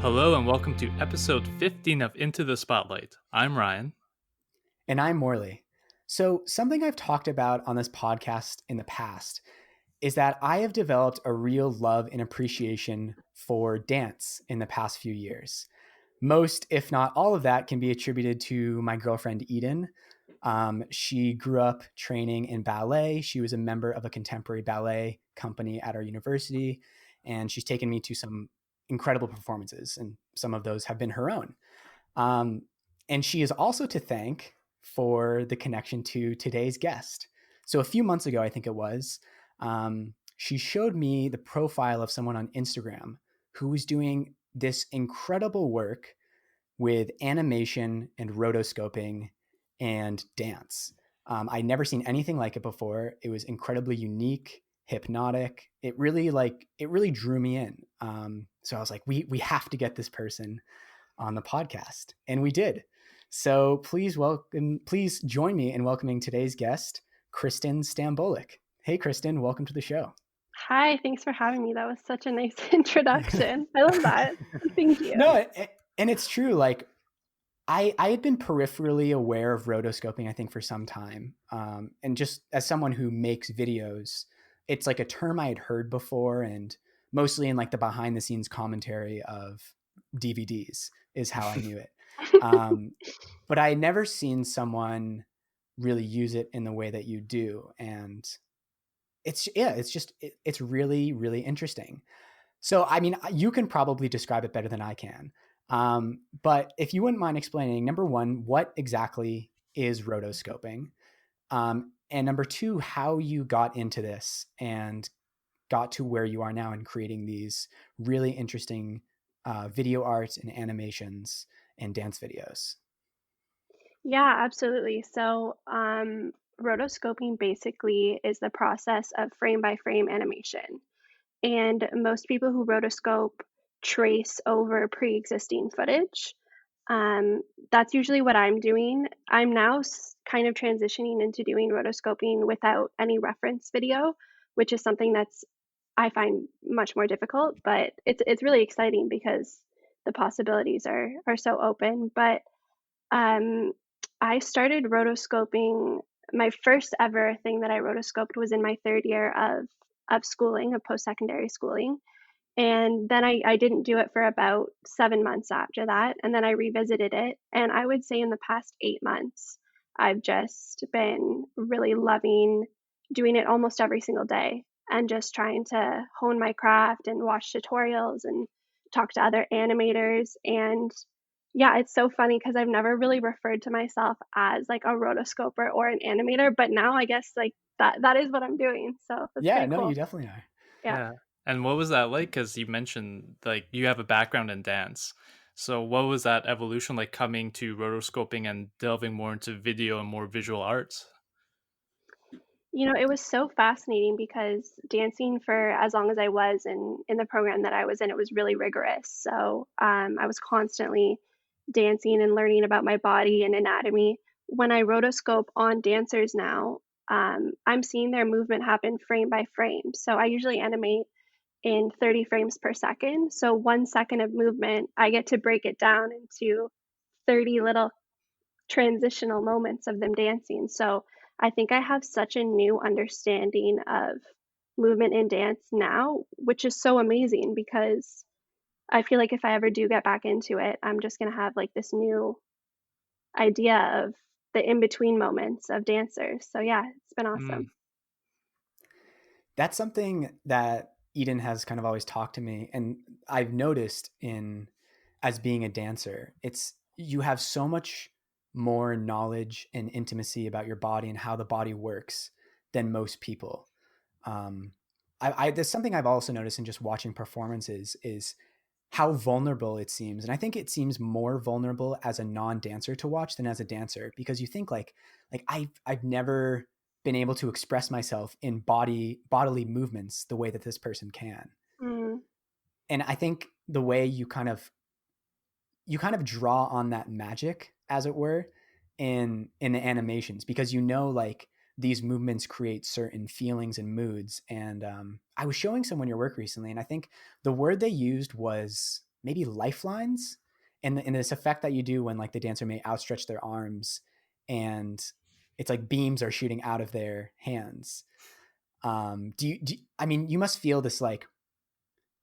Hello and welcome to episode 15 of Into the Spotlight. I'm Ryan. And I'm Morley. So, something I've talked about on this podcast in the past is that I have developed a real love and appreciation for dance in the past few years. Most, if not all of that, can be attributed to my girlfriend Eden. She grew up training in ballet. She was a member of a contemporary ballet company at our university, and she's taken me to some incredible performances, and some of those have been her own. Um, and she is also to thank for the connection to today's guest. So a few months ago, I think it was, she showed me the profile of someone on Instagram who was doing this incredible work with animation and rotoscoping and dance. I'd never seen anything like it before. It was incredibly unique, hypnotic. It really drew me in. So I was like, we have to get this person on the podcast, and we did. So please join me in welcoming today's guest, Kristen-Innes Stambolic. Hey, Kristen, welcome to the show. Hi, thanks for having me. That was such a nice introduction. I love that. Thank you. No, and it's true. Like I had been peripherally aware of rotoscoping, I think, for some time. And just as someone who makes videos, it's like a term I had heard before, and mostly in like the behind the scenes commentary of DVDs is how I knew it. But I had never seen someone really use it in the way that you do. And it's really, really interesting. So, I mean, you can probably describe it better than I can. But if you wouldn't mind explaining, number one, what exactly is rotoscoping? And number two, how you got into this and got to where you are now in creating these really interesting video arts and animations and dance videos. Yeah, absolutely. So, rotoscoping basically is the process of frame by frame animation. And most people who rotoscope trace over pre-existing footage. Um, that's usually what I'm doing. I'm now kind of transitioning into doing rotoscoping without any reference video, which is something that's I find much more difficult, but it's really exciting because the possibilities are so open. But um, I started rotoscoping. My first ever thing that I rotoscoped was in my third year of schooling, of post-secondary schooling. And then I didn't do it for about 7 months after that. And then I revisited it. And I would say in the past 8 months, I've just been really loving doing it almost every single day and just trying to hone my craft and watch tutorials and talk to other animators. And yeah, it's so funny because I've never really referred to myself as like a rotoscoper or an animator, but now I guess like that is what I'm doing. So that's Yeah, pretty no, you cool. definitely are. Yeah. Yeah. And what was that like? Because you mentioned like you have a background in dance. So what was that evolution like coming to rotoscoping and delving more into video and more visual arts? It was so fascinating because dancing for as long as I was in the program that I was in, it was really rigorous. So I was constantly dancing and learning about my body and anatomy. When I rotoscope on dancers now, I'm seeing their movement happen frame by frame. So I usually animate in 30 frames per second. So 1 second of movement, I get to break it down into 30 little transitional moments of them dancing. So I think I have such a new understanding of movement in dance now, which is so amazing because I feel like if I ever do get back into it, I'm just going to have like this new idea of the in between moments of dancers. So yeah, it's been awesome. Mm. That's something that Eden has kind of always talked to me, and I've noticed in as being a dancer, it's you have so much more knowledge and intimacy about your body and how the body works than most people. Um, there's something I've also noticed in just watching performances is how vulnerable it seems, and I think it seems more vulnerable as a non-dancer to watch than as a dancer, because you think like I've never been able to express myself in bodily movements the way that this person can. Mm, And I think the way you kind of draw on that magic, as it were, in the animations, because like these movements create certain feelings and moods. And I was showing someone your work recently, and I think the word they used was maybe lifelines, and this effect that you do when like the dancer may outstretch their arms and it's like beams are shooting out of their hands. I mean, you must feel this like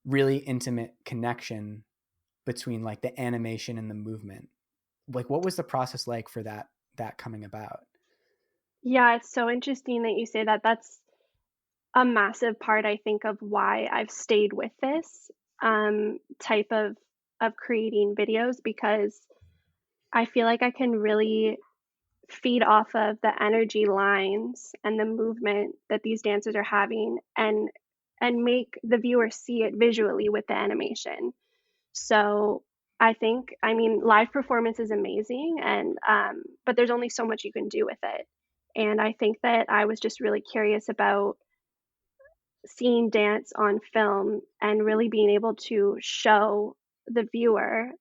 really intimate connection between like the animation and the movement. Like, what was the process like for that coming about? Yeah, it's so interesting that you say that. That's a massive part, I think, of why I've stayed with this type of creating videos, because I feel like I can really feed off of the energy lines and the movement that these dancers are having, and make the viewer see it visually with the animation. So I think, I mean, live performance is amazing, and but there's only so much you can do with it. And I think that I was just really curious about seeing dance on film and really being able to show the viewer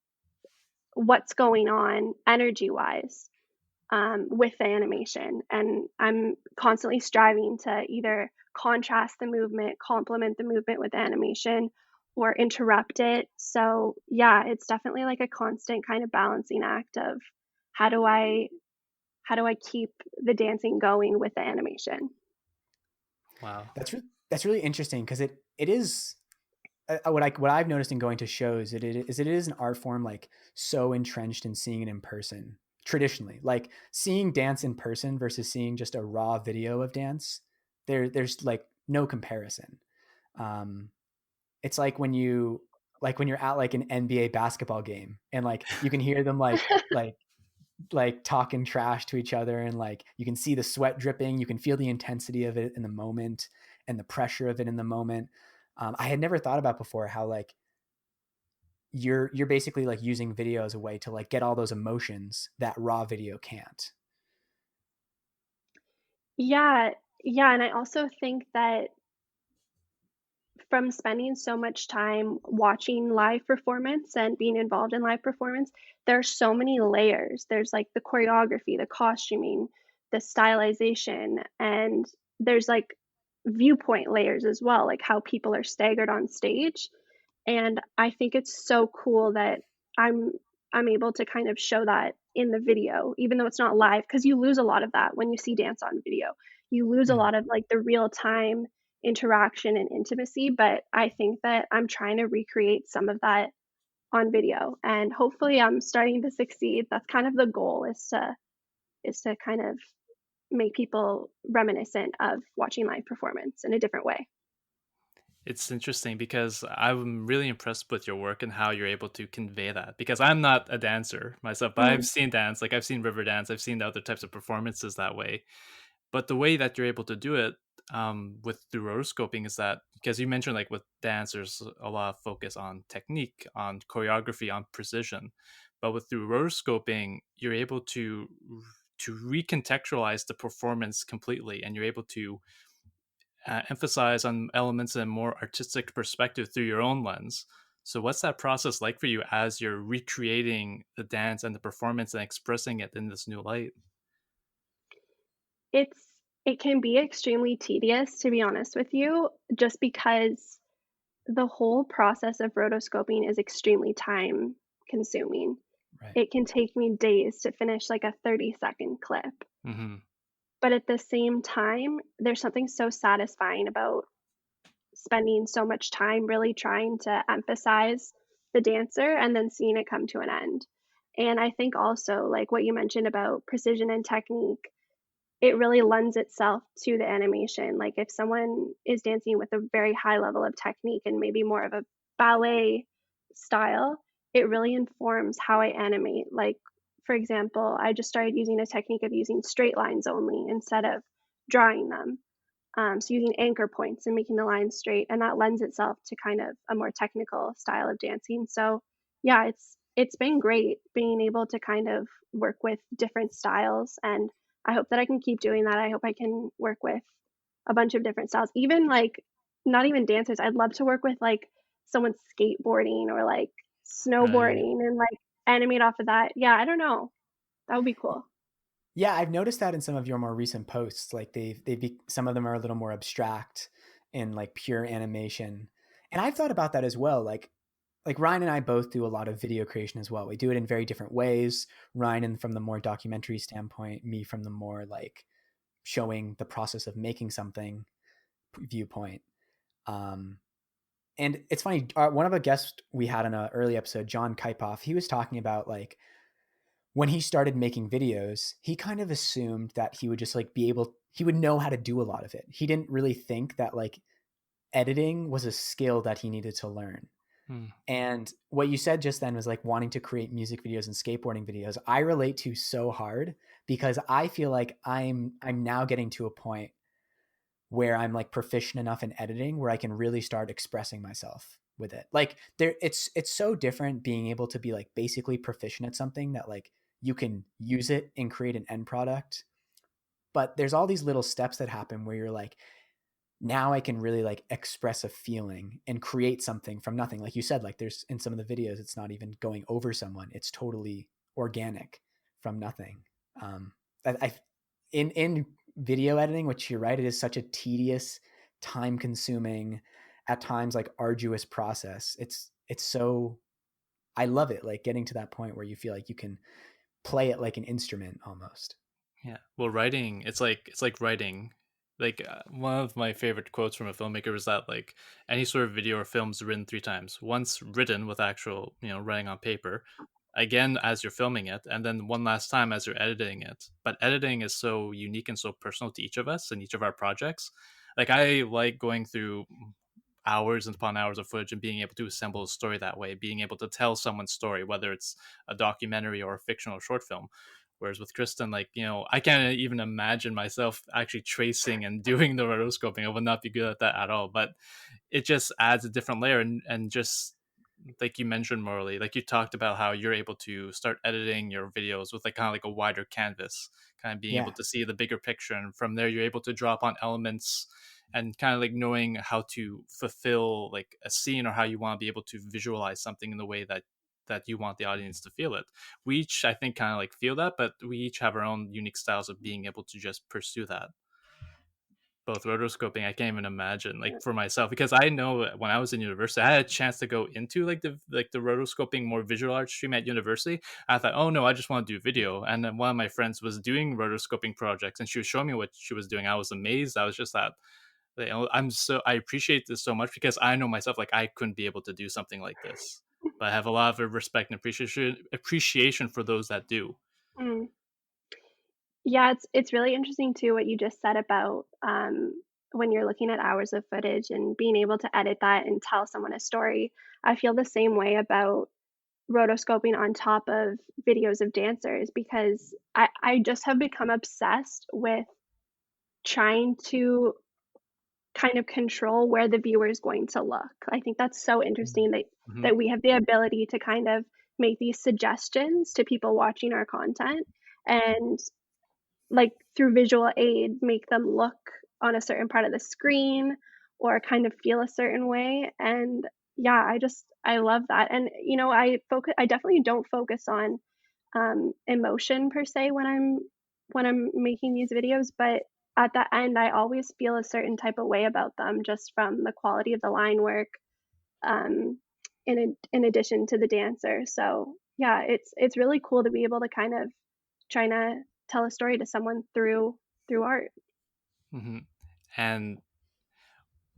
what's going on energy wise with the animation. And I'm constantly striving to either contrast the movement, complement the movement with animation, or interrupt it. So yeah, it's definitely like a constant kind of balancing act of how do I how do I keep the dancing going with the animation? Wow. That's really interesting because it is what I've noticed in going to shows it is an art form like so entrenched in seeing it in person traditionally, like seeing dance in person versus seeing just a raw video of dance. There's like no comparison. Um, it's like when you're at like an NBA basketball game and like you can hear them like talking trash to each other and like you can see the sweat dripping, you can feel the intensity of it in the moment and the pressure of it in the moment. I had never thought about before how like you're basically like using video as a way to like get all those emotions that raw video can't. Yeah, yeah, and I also think that from spending so much time watching live performance and being involved in live performance, there's so many layers. There's like the choreography, the costuming, the stylization, and there's like viewpoint layers as well, like how people are staggered on stage. And I think it's so cool that I'm I'm able to kind of show that in the video, even though it's not live, because you lose a lot of that when you see dance on video. You lose a Mm. lot of like the real time interaction and intimacy, but I think that I'm trying to recreate some of that on video, and hopefully I'm starting to succeed. That's kind of the goal, is to kind of make people reminiscent of watching live performance in a different way. It's interesting because I'm really impressed with your work and how you're able to convey that. Because I'm not a dancer myself, but I've Mhm. seen dance, like I've seen river dance, I've seen the other types of performances that way. But the way that you're able to do it with through rotoscoping is that because you mentioned like with dance, there's a lot of focus on technique, on choreography, on precision. But with through rotoscoping, you're able to recontextualize the performance completely, and you're able to emphasize on elements in a more artistic perspective through your own lens. So, what's that process like for you as you're recreating the dance and the performance and expressing it in this new light? It can be extremely tedious, to be honest with you, just because the whole process of rotoscoping is extremely time consuming. Right. It can take me days to finish like a 30-second clip. Hmm. But at the same time, there's something so satisfying about spending so much time really trying to emphasize the dancer and then seeing it come to an end. And I think also, like what you mentioned about precision and technique, it really lends itself to the animation. Like if someone is dancing with a very high level of technique and maybe more of a ballet style, it really informs how I animate. Like, for example, I just started using a technique of using straight lines only instead of drawing them. So using anchor points and making the lines straight, and that lends itself to kind of a more technical style of dancing. So yeah, it's been great being able to kind of work with different styles, and I hope that I can keep doing that. I hope I can work with a bunch of different styles, even like not even dancers. I'd love to work with like someone skateboarding or like Right. snowboarding and like animate off of that. Yeah, I don't know. That would be cool. Yeah, I've noticed that in some of your more recent posts. Like some of them are a little more abstract in like pure animation, and I've thought about that as well. Like like Ryan and I both do a lot of video creation as well. We do it in very different ways. Ryan from the more documentary standpoint, me from the more like showing the process of making something viewpoint. Um, and it's funny, one of the guests we had in an early episode, John Kipoff, he was talking about like when he started making videos, he kind of assumed that he would just like he would know how to do a lot of it. He didn't really think that like editing was a skill that he needed to learn. Hmm. And what you said just then was like wanting to create music videos and skateboarding videos. I relate to so hard because I feel like I'm now getting to a point where I'm like proficient enough in editing where I can really start expressing myself with it. Like it's so different being able to be like basically proficient at something that like you can use it and create an end product. But there's all these little steps that happen where you're like, now I can really like express a feeling and create something from nothing. Like you said, like there's in some of the videos, it's not even going over someone. It's totally organic from nothing. I in video editing, which you're right, it is such a tedious, time consuming, at times like arduous process. It's so, I love it. Like getting to that point where you feel like you can play it like an instrument almost. Yeah. Well, writing, it's like writing. Like one of my favorite quotes from a filmmaker is that like any sort of video or film is written three times. Once written with actual, writing on paper, again as you're filming it, and then one last time as you're editing it. But editing is so unique and so personal to each of us and each of our projects. Like I like going through hours upon hours of footage and being able to assemble a story that way, being able to tell someone's story, whether it's a documentary or a fictional short film. Whereas with Kristen, like, I can't even imagine myself actually tracing and doing the rotoscoping. I would not be good at that at all. But it just adds a different layer. And just like you mentioned, Morley, like you talked about how you're able to start editing your videos with like kind of like a wider canvas, kind of being able Yeah. to see the bigger picture. And from there, you're able to draw upon elements and kind of like knowing how to fulfill like a scene or how you want to be able to visualize something in the way that you want the audience to feel it. We each, I think, kind of like feel that, but we each have our own unique styles of being able to just pursue that. Both rotoscoping, I can't even imagine like for myself, because I know when I was in university, I had a chance to go into like the rotoscoping more visual arts stream at university. I thought, oh no, I just want to do video. And then one of my friends was doing rotoscoping projects and she was showing me what she was doing. I was amazed. I was just that, I appreciate this so much because I know myself, like I couldn't be able to do something like this, but I have a lot of respect and appreciation for those that do. Mm. Yeah, it's really interesting too what you just said about when you're looking at hours of footage and being able to edit that and tell someone a story. I feel the same way about rotoscoping on top of videos of dancers because I just have become obsessed with trying to kind of control where the viewer is going to look. I think that's so interesting that Mm-hmm. that we have the ability to kind of make these suggestions to people watching our content and like through visual aid make them look on a certain part of the screen or kind of feel a certain way. And yeah, I love that. And I definitely don't focus on emotion per se when I'm making these videos, but at the end I always feel a certain type of way about them just from the quality of the line work, in addition to the dancer. So yeah, it's really cool to be able to kind of trying to tell a story to someone through art. Mm-hmm. And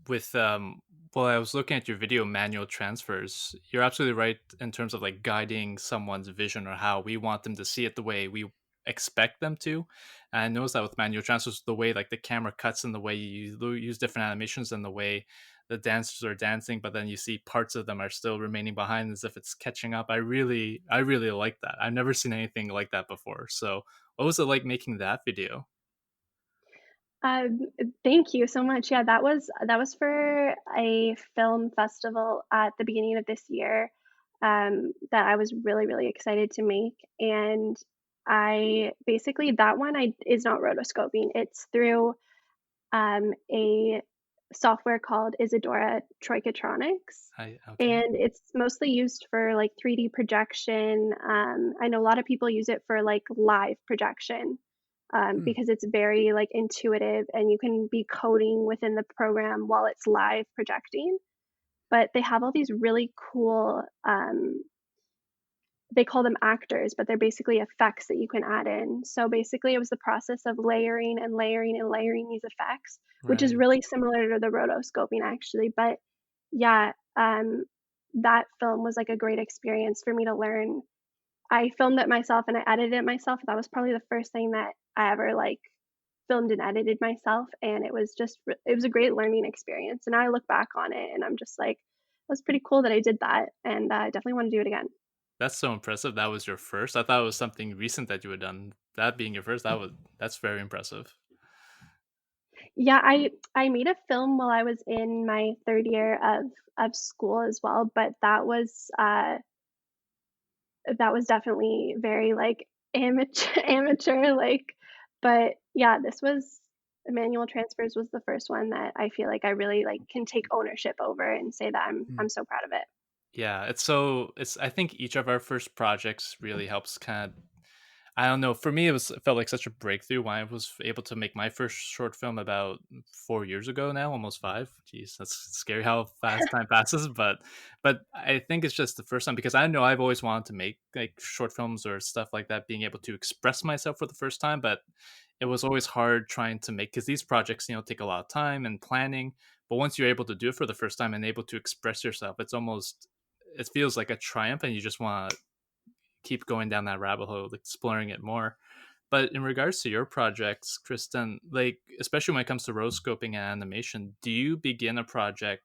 with well, I was looking at your video manual transfers. You're absolutely right in terms of like guiding someone's vision or how we want them to see it the way we expect them to. And I noticed that with manual transfers, the way like the camera cuts and the way you use different animations and the way the dancers are dancing, but then you see parts of them are still remaining behind as if it's catching up. I really like that. I've never seen anything like that before. So what was it like making that video? Um, Thank you so much. Yeah, that was for a film festival at the beginning of this year, that I was really really excited to make, and I basically that one I is not rotoscoping. It's through a software called Isadora Trichotronics, I Okay. and it's mostly used for like 3D projection. I know a lot of people use it for like live projection, Hmm. because it's very like intuitive and you can be coding within the program while it's live projecting. but they have all these really cool, they call them actors, but they're basically effects that you can add in. So basically, it was the process of layering and layering and layering these effects, which is Right. really similar to the rotoscoping actually. But yeah, that film was like a great experience for me to learn. I filmed it myself and I edited it myself. That was probably the first thing that I ever like filmed and edited myself, and it was just it was a great learning experience. And I look back on it and I'm just like, it was pretty cool that I did that, and I definitely want to do it again. That's so impressive. That was your first. I thought it was something recent that you had done. That being your first, that's very impressive. Yeah, I made a film while I was in my 3rd year of school as well, but that was definitely very, like, amateur amateur, like, but yeah, this was manual transfers was the first one that I feel like I really, like, can take ownership over and say that I'm so proud of it. Yeah, it's I think each of our first projects really helps kind of I don't know. For me, it felt like such a breakthrough when I was able to make my first short film about 4 years ago now, almost five. Jeez, that's scary how fast time passes. But I think it's just the first time because I know I've always wanted to make like short films or stuff like that, being able to express myself for the first time. But it was always hard trying to make because these projects, take a lot of time and planning. But once you're able to do it for the first time and able to express yourself, it feels like a triumph, and you just want to keep going down that rabbit hole, exploring it more. But in regards to your projects, Kristen, like especially when it comes to rotoscoping and animation, do you begin a project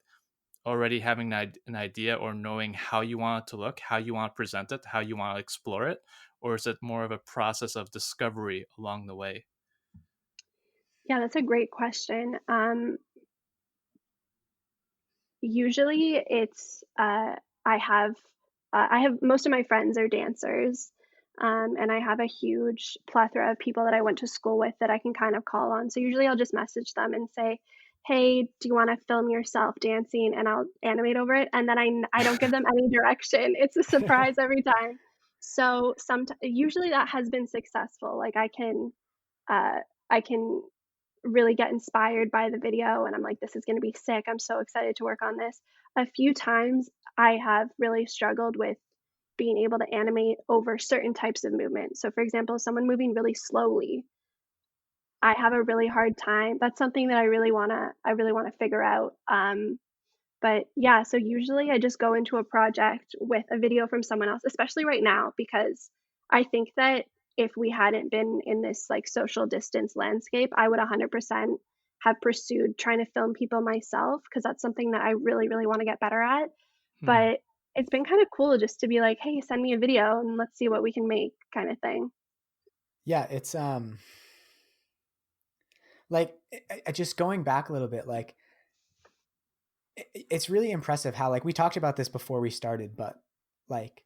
already having an idea or knowing how you want it to look, how you want to present it, how you want to explore it, or is it more of a process of discovery along the way? Yeah, that's a great question. Usually it's I have most of my friends are dancers, and I have a huge plethora of people that I went to school with that I can kind of call on. So usually I'll just message them and say, "Hey, do you want to film yourself dancing?" And I'll animate over it. And then I don't give them any direction. It's a surprise every time. So usually that has been successful. Like uh, I can really get inspired by the video and I'm like, this is going to be sick. I'm so excited to work on this. A few times I have really struggled with being able to animate over certain types of movement. So, for example, someone moving really slowly, I have a really hard time. That's something that I really wanna figure out. But yeah, so usually I just go into a project with a video from someone else, especially right now, because I think that if we hadn't been in this like social distance landscape, I would 100% have pursued trying to film people myself because that's something that I really, really want to get better at. Hmm. But it's been kind of cool just to be like, hey, send me a video and let's see what we can make kind of thing. Yeah, it's like just going back a little bit, like it's really impressive how like we talked about this before we started, but like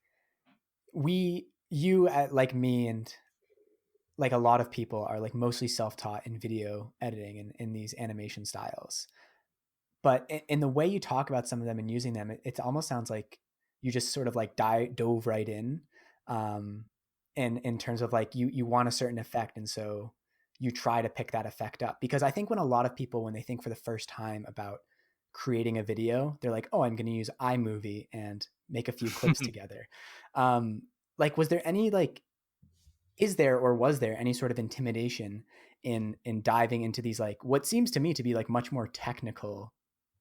you like me and like a lot of people are like mostly self-taught in video editing and in these animation styles. But in the way you talk about some of them and using them, it almost sounds like you just sort of like dove right in, um, in terms of like you want a certain effect, and so you try to pick that effect up. Because I think when a lot of people when they think for the first time about creating a video, they're like, oh, I'm going to use iMovie and make a few clips together. Um, like, was there any like is there or was there any sort of intimidation in diving into these like what seems to me to be like much more technical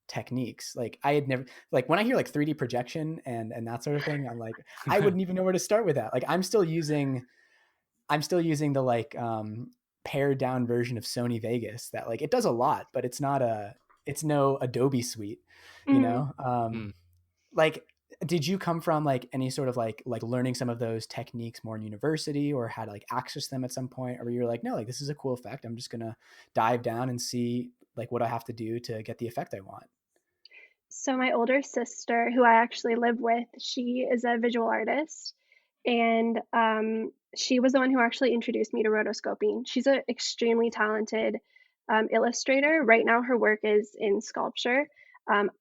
techniques? Like I had never like when I hear like 3D projection and that sort of thing, I'm like I wouldn't even know where to start with that. Like I'm still using the like pared down version of Sony Vegas that like it does a lot, but it's no Adobe suite, you Mhm. know? Hmm. Like did you come from like any sort of like learning some of those techniques more in university or had like access to them at some point, or you were like, no, like this is a cool effect, I'm just gonna dive down and see like what I have to do to get the effect I want? So my older sister, who I actually live with, she is a visual artist, and she was the one who actually introduced me to rotoscoping. She's an extremely talented illustrator. Right now, her work is in sculpture.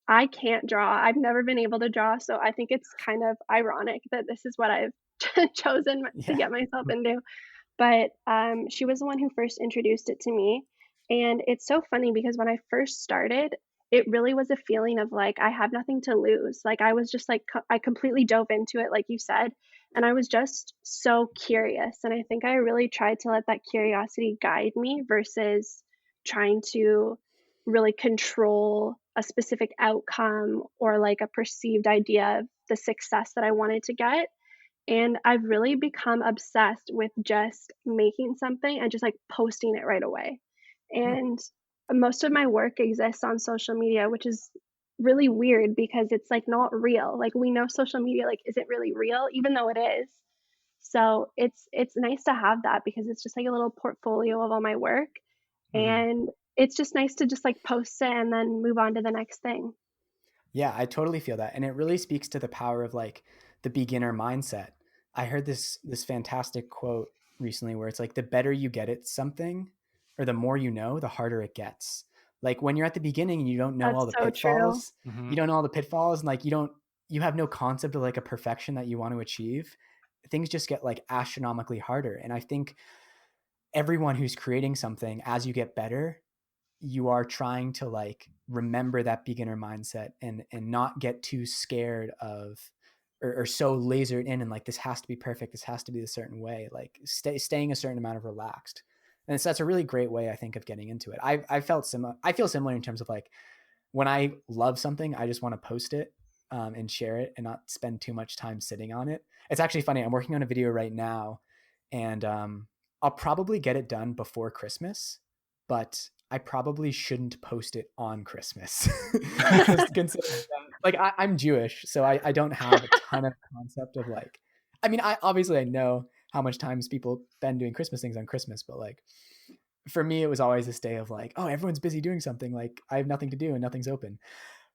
I can't draw. I've never been able to draw, so I think it's kind of ironic that this is what I've chosen to Yeah. get myself into. But she was the one who first introduced it to me, and it's so funny because when I first started, it really was a feeling of like, I have nothing to lose. Like, I was just like, I completely dove into it, like you said. And I was just so curious. And I think I really tried to let that curiosity guide me versus trying to really control a specific outcome or like a perceived idea of the success that I wanted to get. And I've really become obsessed with just making something and just like posting it right away. Hmm. And most of my work exists on social media, which is really weird because it's like not real. Like we know social media like isn't really real, even though it is. So it's nice to have that because it's just like a little portfolio of all my work. Mhm. And it's just nice to just like post it and then move on to the next thing. Yeah, I totally feel that. And it really speaks to the power of like the beginner mindset. I heard this fantastic quote recently where it's like the better you get at something or the more you know, the harder it gets. Like when you're at the beginning and you don't know all That's the so true. pitfalls, you Mhm. don't know all the pitfalls and like you have no concept of like a perfection that you want to achieve. Things just get like astronomically harder. And I think everyone who's creating something as you get better, you are trying to like remember that beginner mindset and not get too scared of or so lasered in and like this has to be perfect, this has to be a certain way, like staying a certain amount of relaxed. And so that's a really great way I think of getting into it. I felt similar. I feel similar in terms of like when I love something, I just want to post it and share it and not spend too much time sitting on it. It's actually funny. I'm working on a video right now, and I'll probably get it done before Christmas, but I probably shouldn't post it on Christmas. Just considering that, like I'm Jewish, so I don't have a ton of concept of like. I mean, I obviously I know how much times people spend doing Christmas things on Christmas, but like for me, it was always this day of like, oh, everyone's busy doing something. Like I have nothing to do and nothing's open.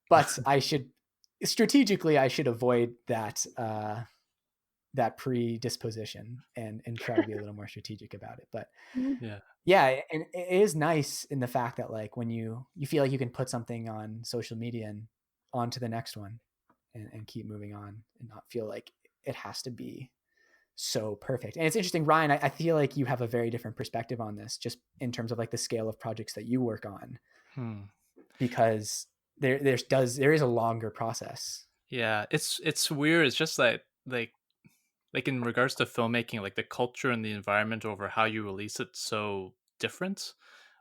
But I should strategically, I should avoid that predisposition and try to be a little more strategic about it. But Mhm. Yeah. yeah, and it is nice in the fact that like when you feel like you can put something on social media and on to the next one and keep moving on and not feel like it has to be so perfect. And it's interesting, Ryan, I feel like you have a very different perspective on this just in terms of like the scale of projects that you work on Hmm. because there is a longer process. Yeah, it's weird. It's just like in regards to filmmaking, like the culture and the environment over how you release it so different.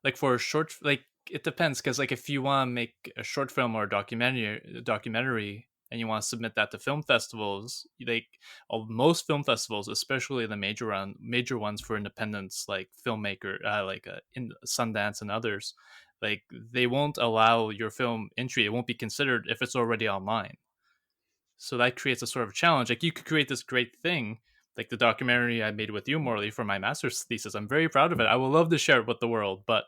Like for a short, like it depends because like if you want to make a short film or a documentary and you want to submit that to film festivals, like most film festivals, especially the major ones for independents like Filmmaker, in Sundance and others, like they won't allow your film entry. It won't be considered if it's already online. So that creates a sort of challenge. Like you could create this great thing, like the documentary I made with you, Morley, for my master's thesis. I'm very proud of it. I would love to share it with the world, but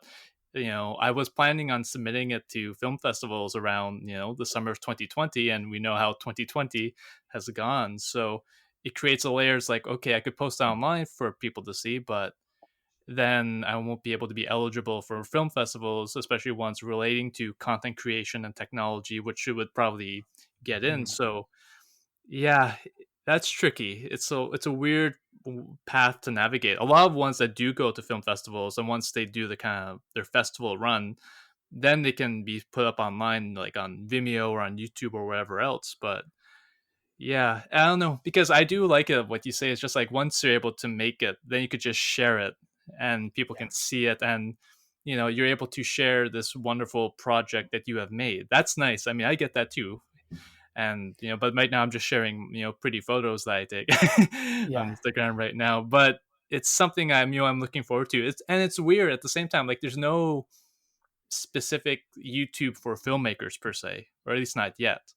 I was planning on submitting it to film festivals around, the summer of 2020, and we know how 2020 has gone. So it creates a layers like, okay, I could post it online for people to see, but then I won't be able to be eligible for film festivals, especially ones relating to content creation and technology, which you would probably get in. Mm. So yeah, that's tricky. It's a weird path to navigate. A lot of ones that do go to film festivals, and once they do the kind of their festival run, then they can be put up online, like on Vimeo or on YouTube or wherever else. But yeah, I don't know because I do like it. What you say is just like once you're able to make it, then you could just share it, and people Yeah. can see it, and you're able to share this wonderful project that you have made. That's nice. I mean, I get that too, and but right now I'm just sharing pretty photos that I take on Yeah. Instagram right now, but it's something I'm looking forward to. It's weird at the same time, like there's no specific YouTube for filmmakers per se, or at least not yet.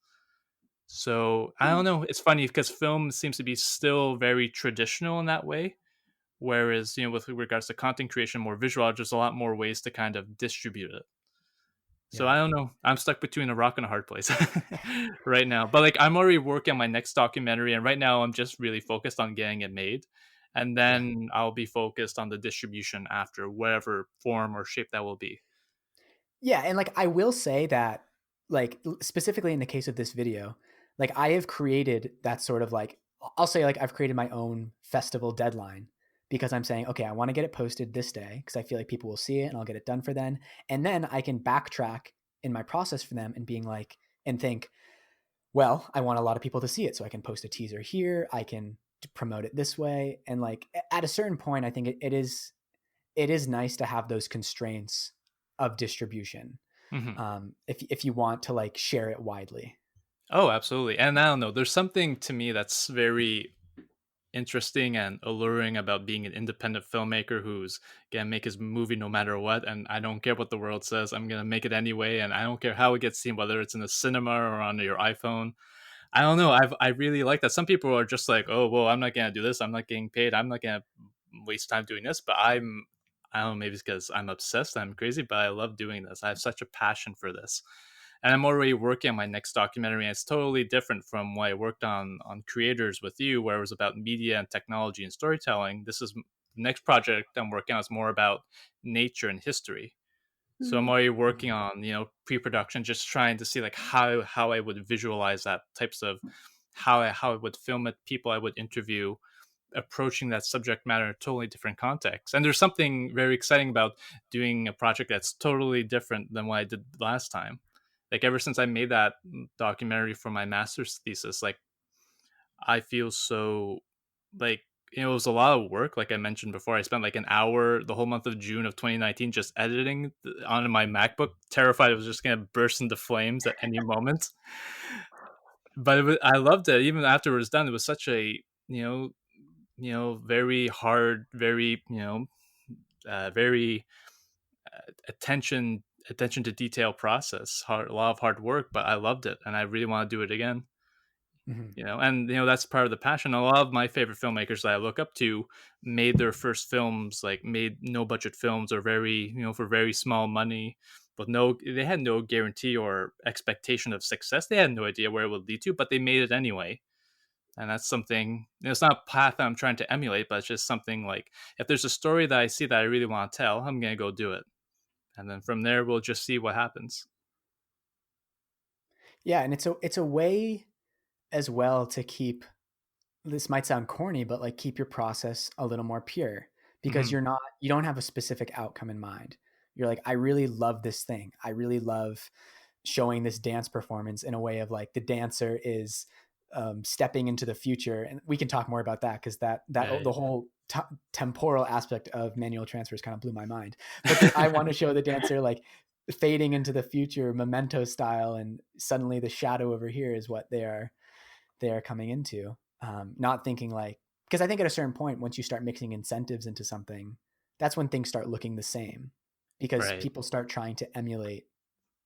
So I don't know, it's funny because film seems to be still very traditional in that way, whereas with regards to content creation, more visual, there's a lot more ways to kind of distribute it. So Yeah. I don't know. I'm stuck between a rock and a hard place right now. But like I'm already working on my next documentary, and right now I'm just really focused on getting it made. And Yeah. then I'll be focused on the distribution after whatever form or shape that will be. Yeah, and like I will say that like specifically in the case of this video, like I have created that sort of like I'll say like I've created my own festival deadline because I'm saying, okay, I want to get it posted this day because I feel like people will see it and I'll get it done for then. And then I can backtrack in my process for them and being like, and think, well, I want a lot of people to see it, so I can post a teaser here, I can promote it this way. And like at a certain point, I think it is nice to have those constraints of distribution, Hmm. if you want to like share it widely. Oh, absolutely. And I don't know, there's something to me that's very interesting and alluring about being an independent filmmaker who's gonna make his movie no matter what, and I don't care what the world says, I'm gonna make it anyway, and I don't care how it gets seen, whether it's in a cinema or on your iPhone. I don't know, I really like that. Some people are just like, oh well, I'm not gonna do this, I'm not getting paid, I'm not gonna waste time doing this, but I don't know, maybe it's because I'm obsessed, I'm crazy, but I love doing this. I have such a passion for this. And I'm already working on my next documentary, and it's totally different from what I worked on creators with you, where it was about media and technology and storytelling. This is the next project I'm working on is more about nature and history. So I'm Mm. already working on, pre-production, just trying to see like how I would visualize that types of how I would film it, people I would interview, approaching that subject matter in a totally different context. And there's something very exciting about doing a project that's totally different than what I did last time. Like ever since I made that documentary for my master's thesis, like I feel so like it was a lot of work. Like I mentioned before, I spent like an hour the whole month of June of 2019 just editing on my MacBook, terrified it was just gonna burst into flames at any moment. But I loved it. Even after it was done, it was such a very hard, very very attention attention to detail process, a lot of hard work, but I loved it and I really want to do it again. Mm-hmm. And that's part of the passion. A lot of my favorite filmmakers that I look up to made their first films, like made no budget films, or very for very small money, but no, they had no guarantee or expectation of success. They had no idea where it would lead to, but they made it anyway. And that's something, it's not a path that I'm trying to emulate, but it's just something like, if there's a story that I see that I really want to tell, I'm gonna go do it, and then from there we'll just see what happens. Yeah, and it's a way as well to keep, this might sound corny, but like keep your process a little more pure, because Hmm. you don't have a specific outcome in mind. You're like, I really love this thing. I really love showing this dance performance in a way of like the dancer is stepping into the future, and we can talk more about that because that Yeah, the whole temporal aspect of manual transfers kind of blew my mind. But I want to show the dancer like fading into the future, memento style, and suddenly the shadow over here is what they are coming into. Not thinking like, because I think at a certain point, once you start mixing incentives into something, that's when things start looking the same, because right. people start trying to emulate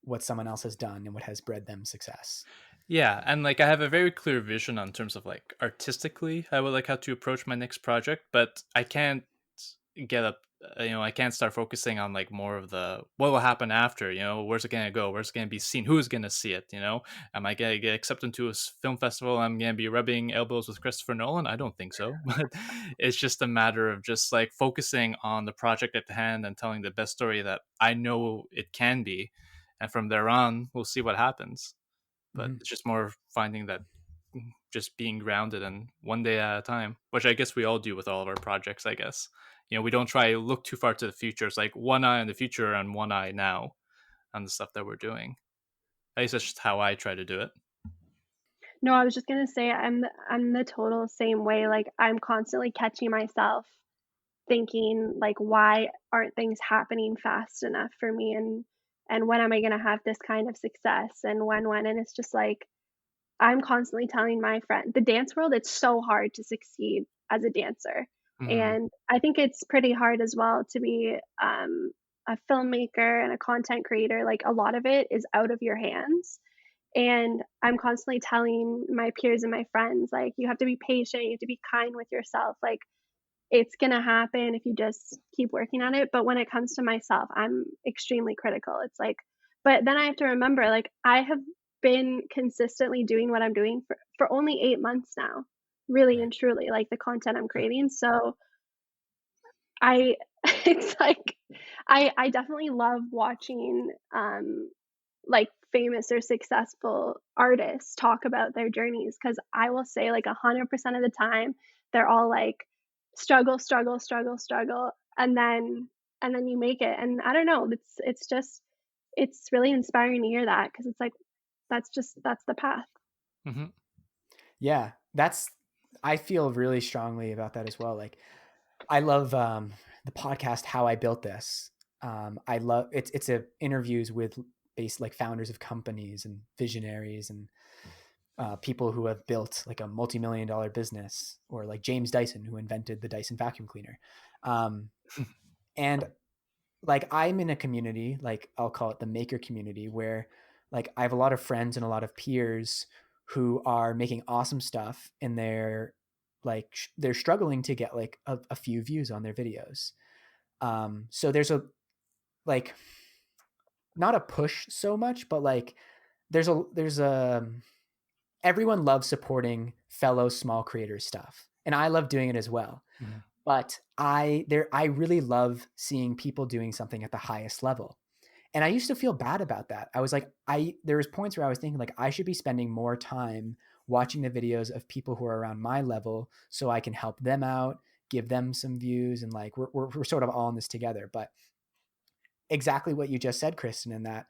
what someone else has done and what has bred them success. Yeah, and like I have a very clear vision on terms of like artistically I would like how to approach my next project, but I can't get up I can't start focusing on like more of the what will happen after, where's it gonna go, where's it gonna be seen, who's gonna see it, am I gonna get accepted into a film festival, I'm gonna be rubbing elbows with Christopher Nolan? I don't think so. But it's just a matter of just like focusing on the project at hand and telling the best story that I know it can be, and from there on we'll see what happens. But Mm-hmm. it's just more finding that, just being grounded and one day at a time, which I guess we all do with all of our projects, I guess. We don't try to look too far to the future. It's like one eye on the future and one eye now on the stuff that we're doing. At least that's just how I try to do it. No, I was just gonna say I'm the total same way. Like I'm constantly catching myself thinking like, why aren't things happening fast enough for me, and when am I gonna have this kind of success, and when, and it's just like I'm constantly telling my friend, the dance world, it's so hard to succeed as a dancer. Hmm. And I think it's pretty hard as well to be a filmmaker and a content creator. Like a lot of it is out of your hands. And I'm constantly telling my peers and my friends, like, you have to be patient, you have to be kind with yourself. Like, it's going to happen if you just keep working on it. But when it comes to myself, I'm extremely critical. It's like, but then I have to remember, like, I have been consistently doing what I'm doing for only 8 months now, really Right. and truly, like the content I'm creating. So I, it's like, I definitely love watching, like famous or successful artists talk about their journeys, because I will say like 100% of the time they're all like struggle, struggle, struggle, struggle, and then you make it. And I don't know, it's just it's really inspiring to hear that, because it's like that's the path. Hmm. Yeah, I feel really strongly about that as well. Like, I love the podcast How I Built This. I love it's a interviews with based like founders of companies and visionaries and people who have built like a multi-million-dollar business, or like James Dyson, who invented the Dyson vacuum cleaner. Um, and like, I'm in a community, like I'll call it the maker community, where like I have a lot of friends and a lot of peers who are making awesome stuff, and they're like they're struggling to get like a few views on their videos. So there's a like not a push so much, but like there's a everyone loves supporting fellow small creators stuff, and I love doing it as well. Hmm. But I really love seeing people doing something at the highest level. And I used to feel bad about that. I was like, there was points where I was thinking like I should be spending more time watching the videos of people who are around my level so I can help them out, give them some views, and like we're sort of all in this together. But exactly what you just said, Kristen, in that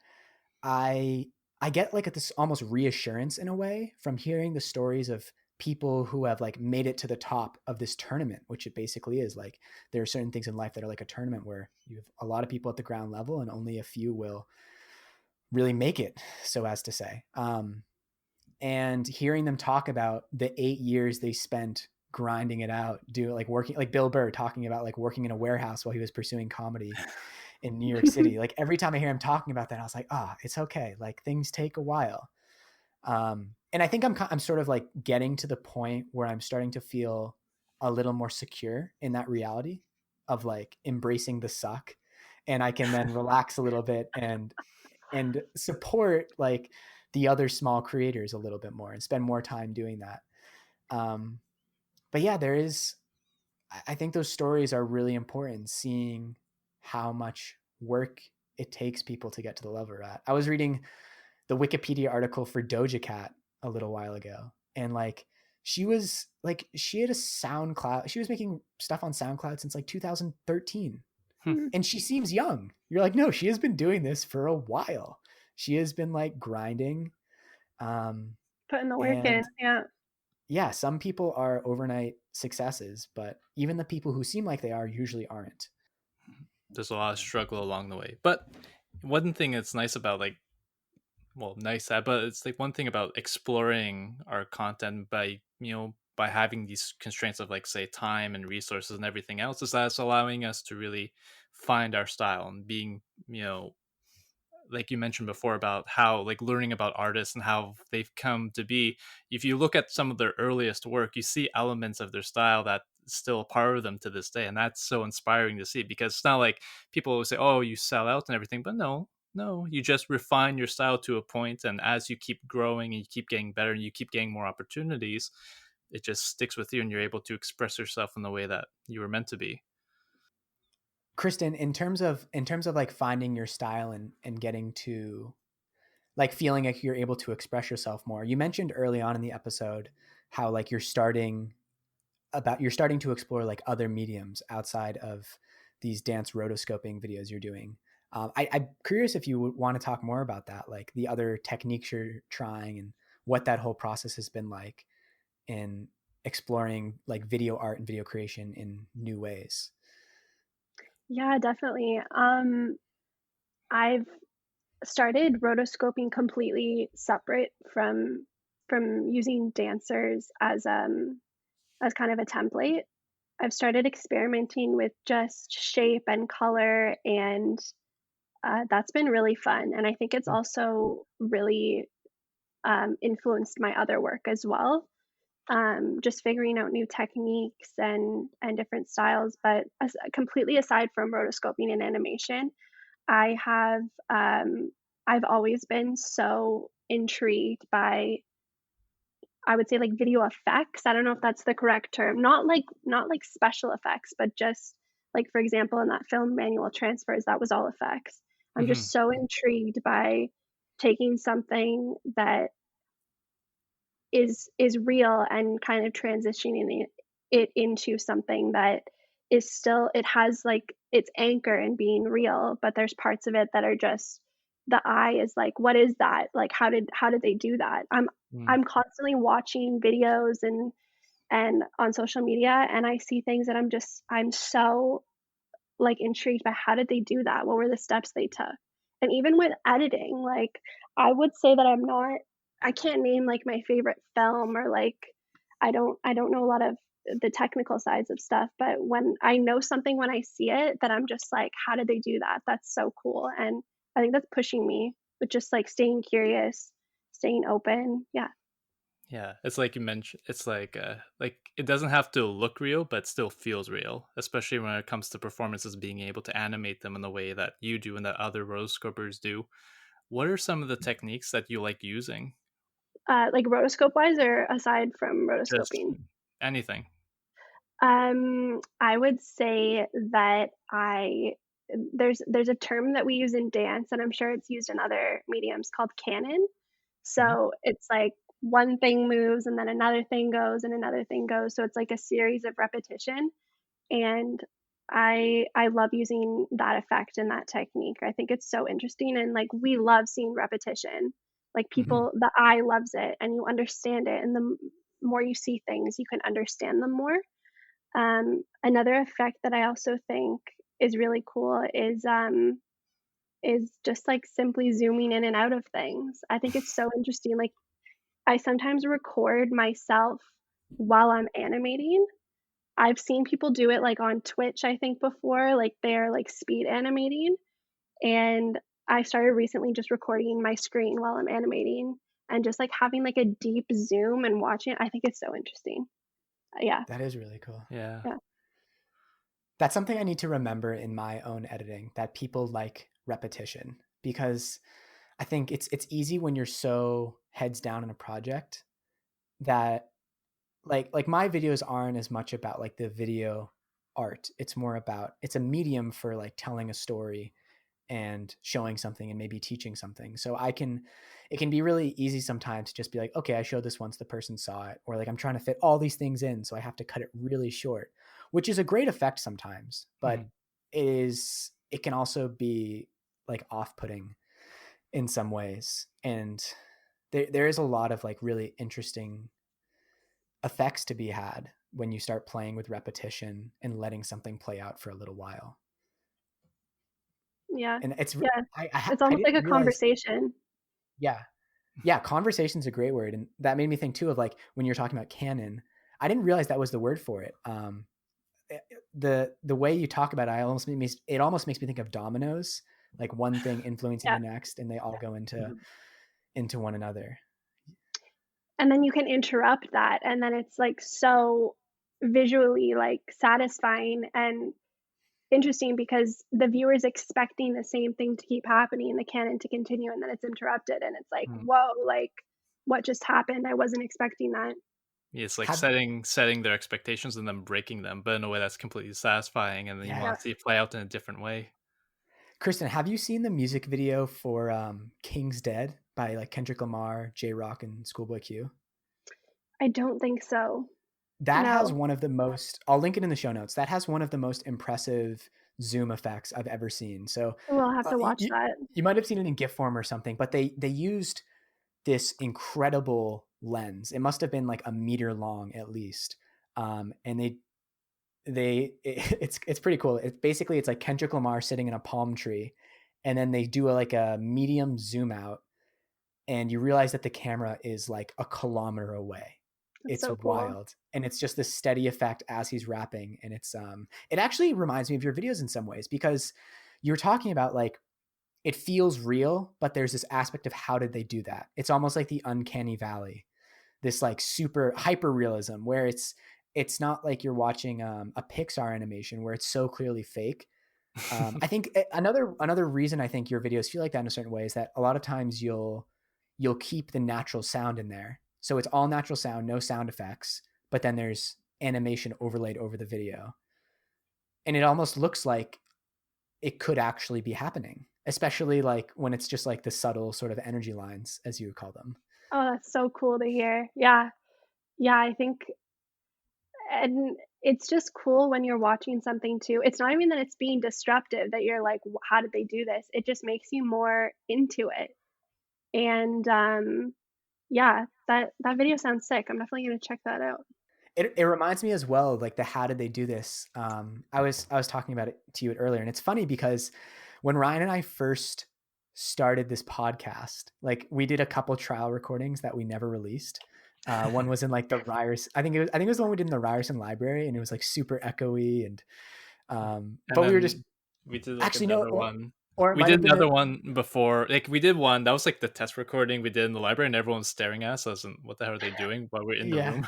I I get like this almost reassurance in a way from hearing the stories of people who have like made it to the top of this tournament, which it basically is. Like, there are certain things in life that are like a tournament where you have a lot of people at the ground level and only a few will really make it, so as to say. And hearing them talk about the 8 years they spent grinding it out, do like working, like Bill Burr talking about like working in a warehouse while he was pursuing comedy in New York City. Like, every time I hear him talking about that, I was like, ah, oh, it's okay. Like, things take a while. And I think I'm sort of like getting to the point where I'm starting to feel a little more secure in that reality of like embracing the suck, and I can then relax a little bit and support like the other small creators a little bit more and spend more time doing that. Um, but yeah, I think those stories are really important, seeing how much work it takes people to get to the level we're at. I was reading the Wikipedia article for Doja Cat a little while ago, and like she had a SoundCloud. She was making stuff on SoundCloud since like 2013, Hmm. and she seems young. You're like, no, she has been doing this for a while. She has been like grinding. Um, Putting the work in. and Yeah. yeah, some people are overnight successes, but even the people who seem like they are usually aren't. There's a lot of struggle along the way, but one thing that's nice about like, well, nice that, but it's like one thing about exploring our content by, by having these constraints of like, say, time and resources and everything else, is that it's allowing us to really find our style and being, like you mentioned before about how like learning about artists and how they've come to be. If you look at some of their earliest work, you see elements of their style that still a part of them to this day, and that's so inspiring to see, because it's not like people will say, oh, you sell out and everything, but no, you just refine your style to a point, and as you keep growing and you keep getting better and you keep getting more opportunities, it just sticks with you and you're able to express yourself in the way that you were meant to be. Kristen, in terms of like finding your style and getting to like feeling like you're able to express yourself more. You mentioned early on in the episode how like you're starting to explore like other mediums outside of these dance rotoscoping videos you're doing. I'm curious if you would want to talk more about that, like the other techniques you're trying and what that whole process has been like in exploring like video art and video creation in new ways. Yeah, definitely. I've started rotoscoping completely separate from using dancers as kind of a template. I've started experimenting with just shape and color, and that's been really fun. And I think it's also really influenced my other work as well. Just figuring out new techniques and different styles. But completely aside from rotoscoping and animation, I have I've always been so intrigued by, I would say, like video effects. I don't know if that's the correct term. Not like special effects, but just like, for example, in that film Manual Transfers, that was all effects. I'm Hmm. just so intrigued by taking something that is real and kind of transitioning it into something that it has like its anchor in being real, but there's parts of it that are just the eye is like, what is that? Like, how did they do that? Mm. I'm constantly watching videos and on social media, and I see things that I'm so like intrigued by how did they do that? What were the steps they took? And even with editing, like I would say that I can't name like my favorite film or like I don't know a lot of the technical sides of stuff, but when I know something when I see it, that I'm just like, how did they do that? That's so cool. And I think that's pushing me with just like staying curious, staying open. Yeah. Yeah, it's like you mentioned. It's like it doesn't have to look real, but still feels real. Especially when it comes to performances, being able to animate them in the way that you do and that other rotoscopers do. What are some of the techniques that you like using? Like rotoscope wise or aside from Just rotoscoping? anything. I would say that I there's a term that we use in dance, and I'm sure it's used in other mediums called canon. Hmm. So it's like one thing moves and then another thing goes and another thing goes. So it's like a series of repetition. And I love using that effect and that technique. I think it's so interesting and like we love seeing repetition. Like Hmm. people, the eye loves it and you understand it. And the more you see things, you can understand them more. Another effect that I also think is really cool is just like simply zooming in and out of things. I think it's so interesting. Like I sometimes record myself while I'm animating. I've seen people do it like on Twitch, I think before, like they're like speed animating. And I started recently just recording my screen while I'm animating and just like having like a deep zoom and watching it. I think it's so interesting. Yeah. That is really cool. Yeah. Yeah. That's something I need to remember in my own editing, that people like repetition, because I think it's easy when you're so heads down in a project that like my videos aren't as much about like the video art. It's more about, it's a medium for like telling a story and showing something and maybe teaching something. So it can be really easy sometimes to just be like, okay, I showed this once, the person saw it, or like I'm trying to fit all these things in, so I have to cut it really short, which is a great effect sometimes, but Mhm. it can also be like off-putting in some ways. And there is a lot of like really interesting effects to be had when you start playing with repetition and letting something play out for a little while. Yeah. And it's Yeah. It's I almost didn't like a realize. conversation. Yeah, yeah, conversation's a great word, and that made me think too of like when you're talking about canon. I didn't realize that was the word for it. The way you talk about it, it almost makes me think of dominoes, like one thing influencing Yeah. the next, and they all go into one another. And then you can interrupt that and then it's like so visually like satisfying and interesting because the viewer's expecting the same thing to keep happening, the canon to continue, and then it's interrupted and it's like, Mm. whoa, like what just happened? I wasn't expecting that. It's like Have setting their expectations and then breaking them, but in a way that's completely satisfying, and then you Yeah, Yeah. want to see it play out in a different way. Kristen, have you seen the music video for King's Dead by like Kendrick Lamar, J Rock, and Schoolboy Q? I don't think so. That has No. one of the most, I'll link it in the show notes. That has one of the most impressive zoom effects I've ever seen. So We'll have to you, watch that. you might have seen it in GIF form or something, but they used this incredible lens. It must have been like a meter long at least. And it's pretty cool. It's like Kendrick Lamar sitting in a palm tree, and then they do like a medium zoom out, and you realize that the camera is like a kilometer away. That's It's so cool. wild, and it's just this steady effect as he's rapping, and it actually reminds me of your videos in some ways, because you're talking about like it feels real, but there's this aspect of how did they do that? It's almost like the uncanny valley, this like super hyper realism where it's not like you're watching a Pixar animation where it's so clearly fake. I think another reason I think your videos feel like that in a certain way is that a lot of times you'll keep the natural sound in there, so it's all natural sound, no sound effects, but then there's animation overlaid over the video, and it almost looks like it could actually be happening, especially like when it's just like the subtle sort of energy lines, as you would call them. Oh, that's so cool to hear. Yeah. Yeah, I think and it's just cool when you're watching something too. It's not even that it's being disruptive that you're like, How did they do this?" It just makes you more into it. And, yeah, that video sounds sick. I'm definitely gonna check that out. It reminds me as well of like the how did they do this? I was talking about it to you earlier, and it's funny because when Ryan and I first started this podcast, like we did a couple trial recordings that we never released. One was in like the Ryerson. I think it was the one we did in the Ryerson library, and it was like super echoey, and And but we were just then we did like actually no, another one. or it We might did have been another one before. Like we did one that was like the test recording we did in the library, and everyone's staring at us. As in, what the hell are they doing while we're in the yeah, room?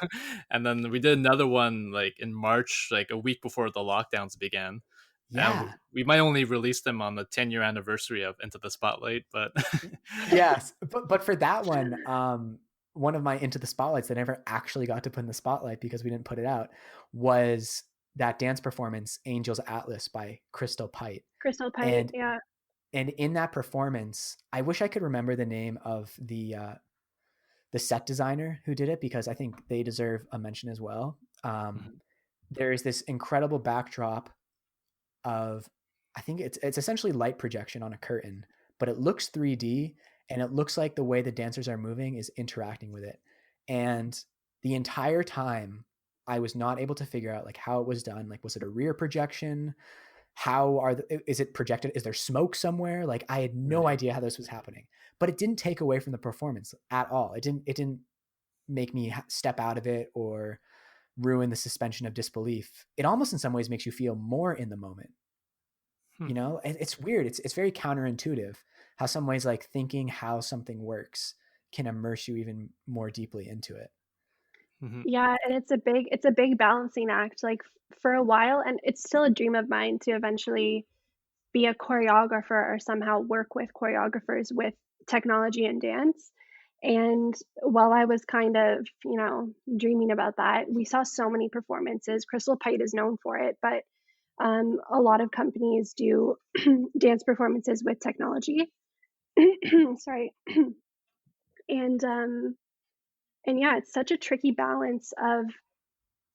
And then we did another one like in March, like a week before the lockdowns began. And yeah. we might only release them on the 10-year anniversary of Into the Spotlight, but Yes, but for that one of my Into the Spotlights that I never actually got to put in the spotlight because we didn't put it out was that dance performance, Angel's Atlas by Crystal Pite. Crystal Pite, And yeah. and in that performance, I wish I could remember the name of the set designer who did it because I think they deserve a mention as well. Mhm, There is this incredible backdrop of I think it's essentially light projection on a curtain, but it looks 3D and it looks like the way the dancers are moving is interacting with it. And the entire time I was not able to figure out like how it was done. Like was it a rear projection? Is it projected? Is there smoke somewhere? Like I had no right. idea how this was happening. But it didn't take away from the performance at all. It didn't make me step out of it or ruin the suspension of disbelief. It almost in some ways makes you feel more in the moment. Hmm, You know, it's weird. It's very counterintuitive how some ways like thinking how something works can immerse you even more deeply into it. mhm, Yeah, and it's a big balancing act, like, for a while, and it's still a dream of mine to eventually be a choreographer or somehow work with choreographers with technology and dance. And while I was kind of, dreaming about that, we saw so many performances. Crystal Pite is known for it, but a lot of companies do dance performances with technology. Sorry. And and yeah, it's such a tricky balance of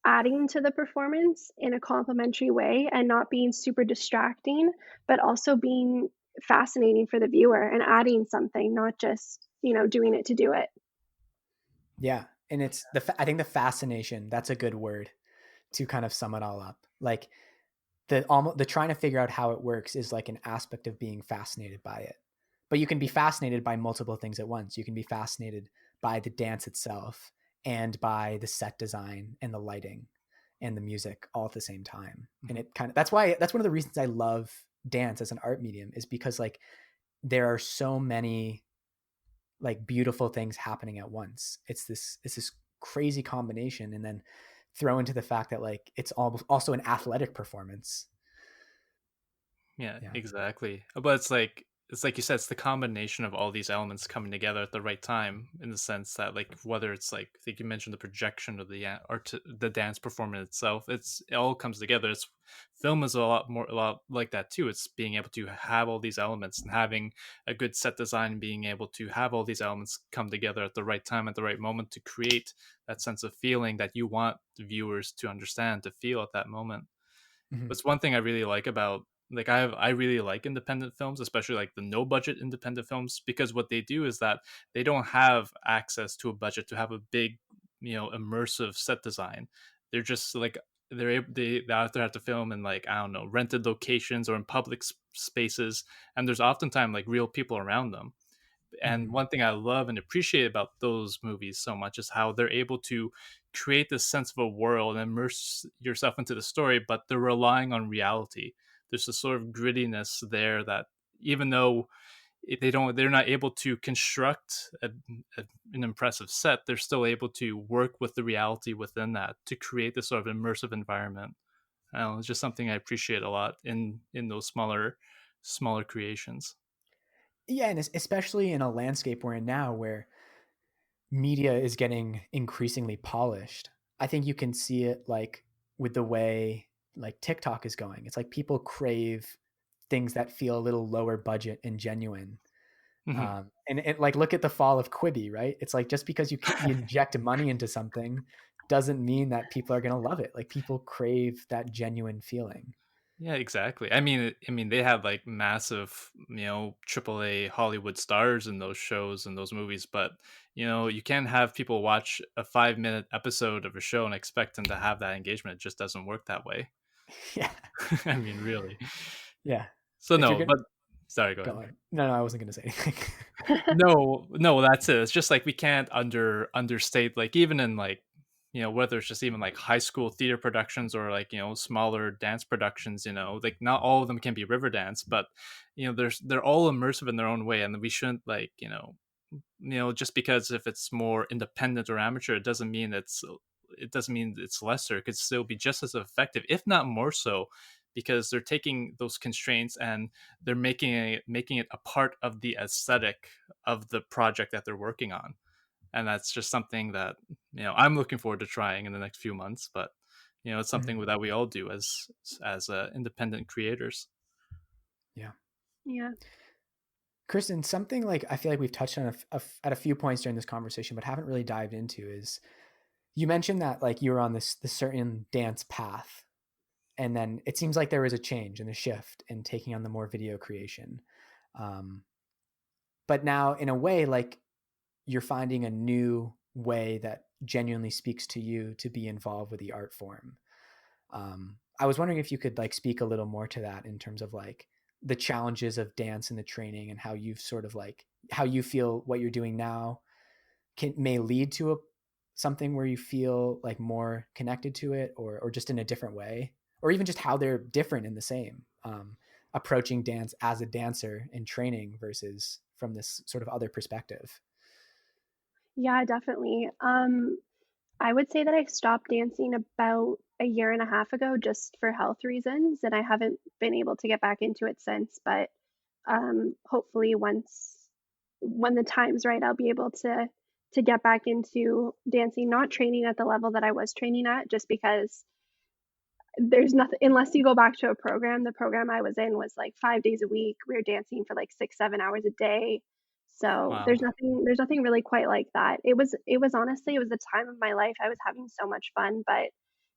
adding to the performance in a complimentary way and not being super distracting, but also being fascinating for the viewer and adding something, not just, doing it to do it. Yeah, and it's I think the fascination, that's a good word to kind of sum it all up. Like the trying to figure out how it works is like an aspect of being fascinated by it. But you can be fascinated by multiple things at once. You can be fascinated by the dance itself and by the set design and the lighting and the music all at the same time. And mhm. it kind of that's one of the reasons I love dance as an art medium is because like there are so many like beautiful things happening at once. It's this crazy combination, and then throw into the fact that like it's also an athletic performance. Yeah, Yeah. exactly. But it's like you said, it's the combination of all these elements coming together at the right time. In the sense that, like, whether it's like I think you mentioned the projection of the dance performance itself, it all comes together. It's film is a lot like that too. It's being able to have all these elements and having a good set design, being able to have all these elements come together at the right time, at the right moment to create that sense of feeling that you want the viewers to understand, to feel at that moment. Mhm. That's one thing I really like about like I really like independent films, especially like the no budget independent films, because what they do is that they don't have access to a budget to have a big, immersive set design. They're just like they either have to film in, like, I don't know, rented locations or in public spaces, and there's oftentimes like real people around them. And Mhm. one thing I love and appreciate about those movies so much is how they're able to create this sense of a world and immerse yourself into the story, but they're relying on reality. There's a sort of grittiness there that, even though they're not able to construct an impressive set, they're still able to work with the reality within that to create this sort of immersive environment. I don't know, it's just something I appreciate a lot in those smaller creations. Yeah, and especially in a landscape we're in now where media is getting increasingly polished. I think you can see it like with the way like TikTok is going. It's like people crave things that feel a little lower budget and genuine. Mhm. And like look at the fall of Quibi, right? It's like just because you inject money into something doesn't mean that people are going to love it. Like, people crave that genuine feeling. Yeah, exactly. I mean, they have like massive, AAA Hollywood stars in those shows and those movies, but you can't have people watch a 5-minute episode of a show and expect them to have that engagement. It just doesn't work that way. Yeah. I mean, really. Yeah. So If you're no, going to but sorry, go go ahead. on. No, I wasn't going to say anything. No, no, that's it. It's just like we can't understate, like, even in like, whether it's just even like high school theater productions or like, smaller dance productions, like not all of them can be river dance, but they're all immersive in their own way, and we shouldn't like, just because if it's more independent or amateur, it doesn't mean it's lesser. It could still be just as effective, if not more so, because they're taking those constraints and they're making it a part of the aesthetic of the project that they're working on. And that's just something that I'm looking forward to trying in the next few months. But it's Mhm. something that we all do as independent creators. Yeah. Yeah. Kristen, something like I feel like we've touched on at a few points during this conversation, but haven't really dived into is you mentioned that like you were on this certain dance path, and then it seems like there was a change and a shift in taking on the more video creation. Um, but now, in a way, like you're finding a new way that genuinely speaks to you to be involved with the art form. I was wondering if you could like speak a little more to that in terms of like the challenges of dance and the training, and how you've sort of like how you feel what you're doing now may lead to something where you feel like more connected to it, or just in a different way, or even just how they're different and the same, approaching dance as a dancer in training versus from this sort of other perspective. Yeah, definitely. I would say that I stopped dancing about a year and a half ago just for health reasons, and I haven't been able to get back into it since. But hopefully, when the time's right, I'll be able to get back into dancing, not training at the level that I was training at, just because there's nothing unless you go back to a program. The program I was in was like 5 days a week. We were dancing for like 6, 7 hours a day. So Wow. there's nothing really quite like that. It was honestly, it was the time of my life. I was having so much fun, but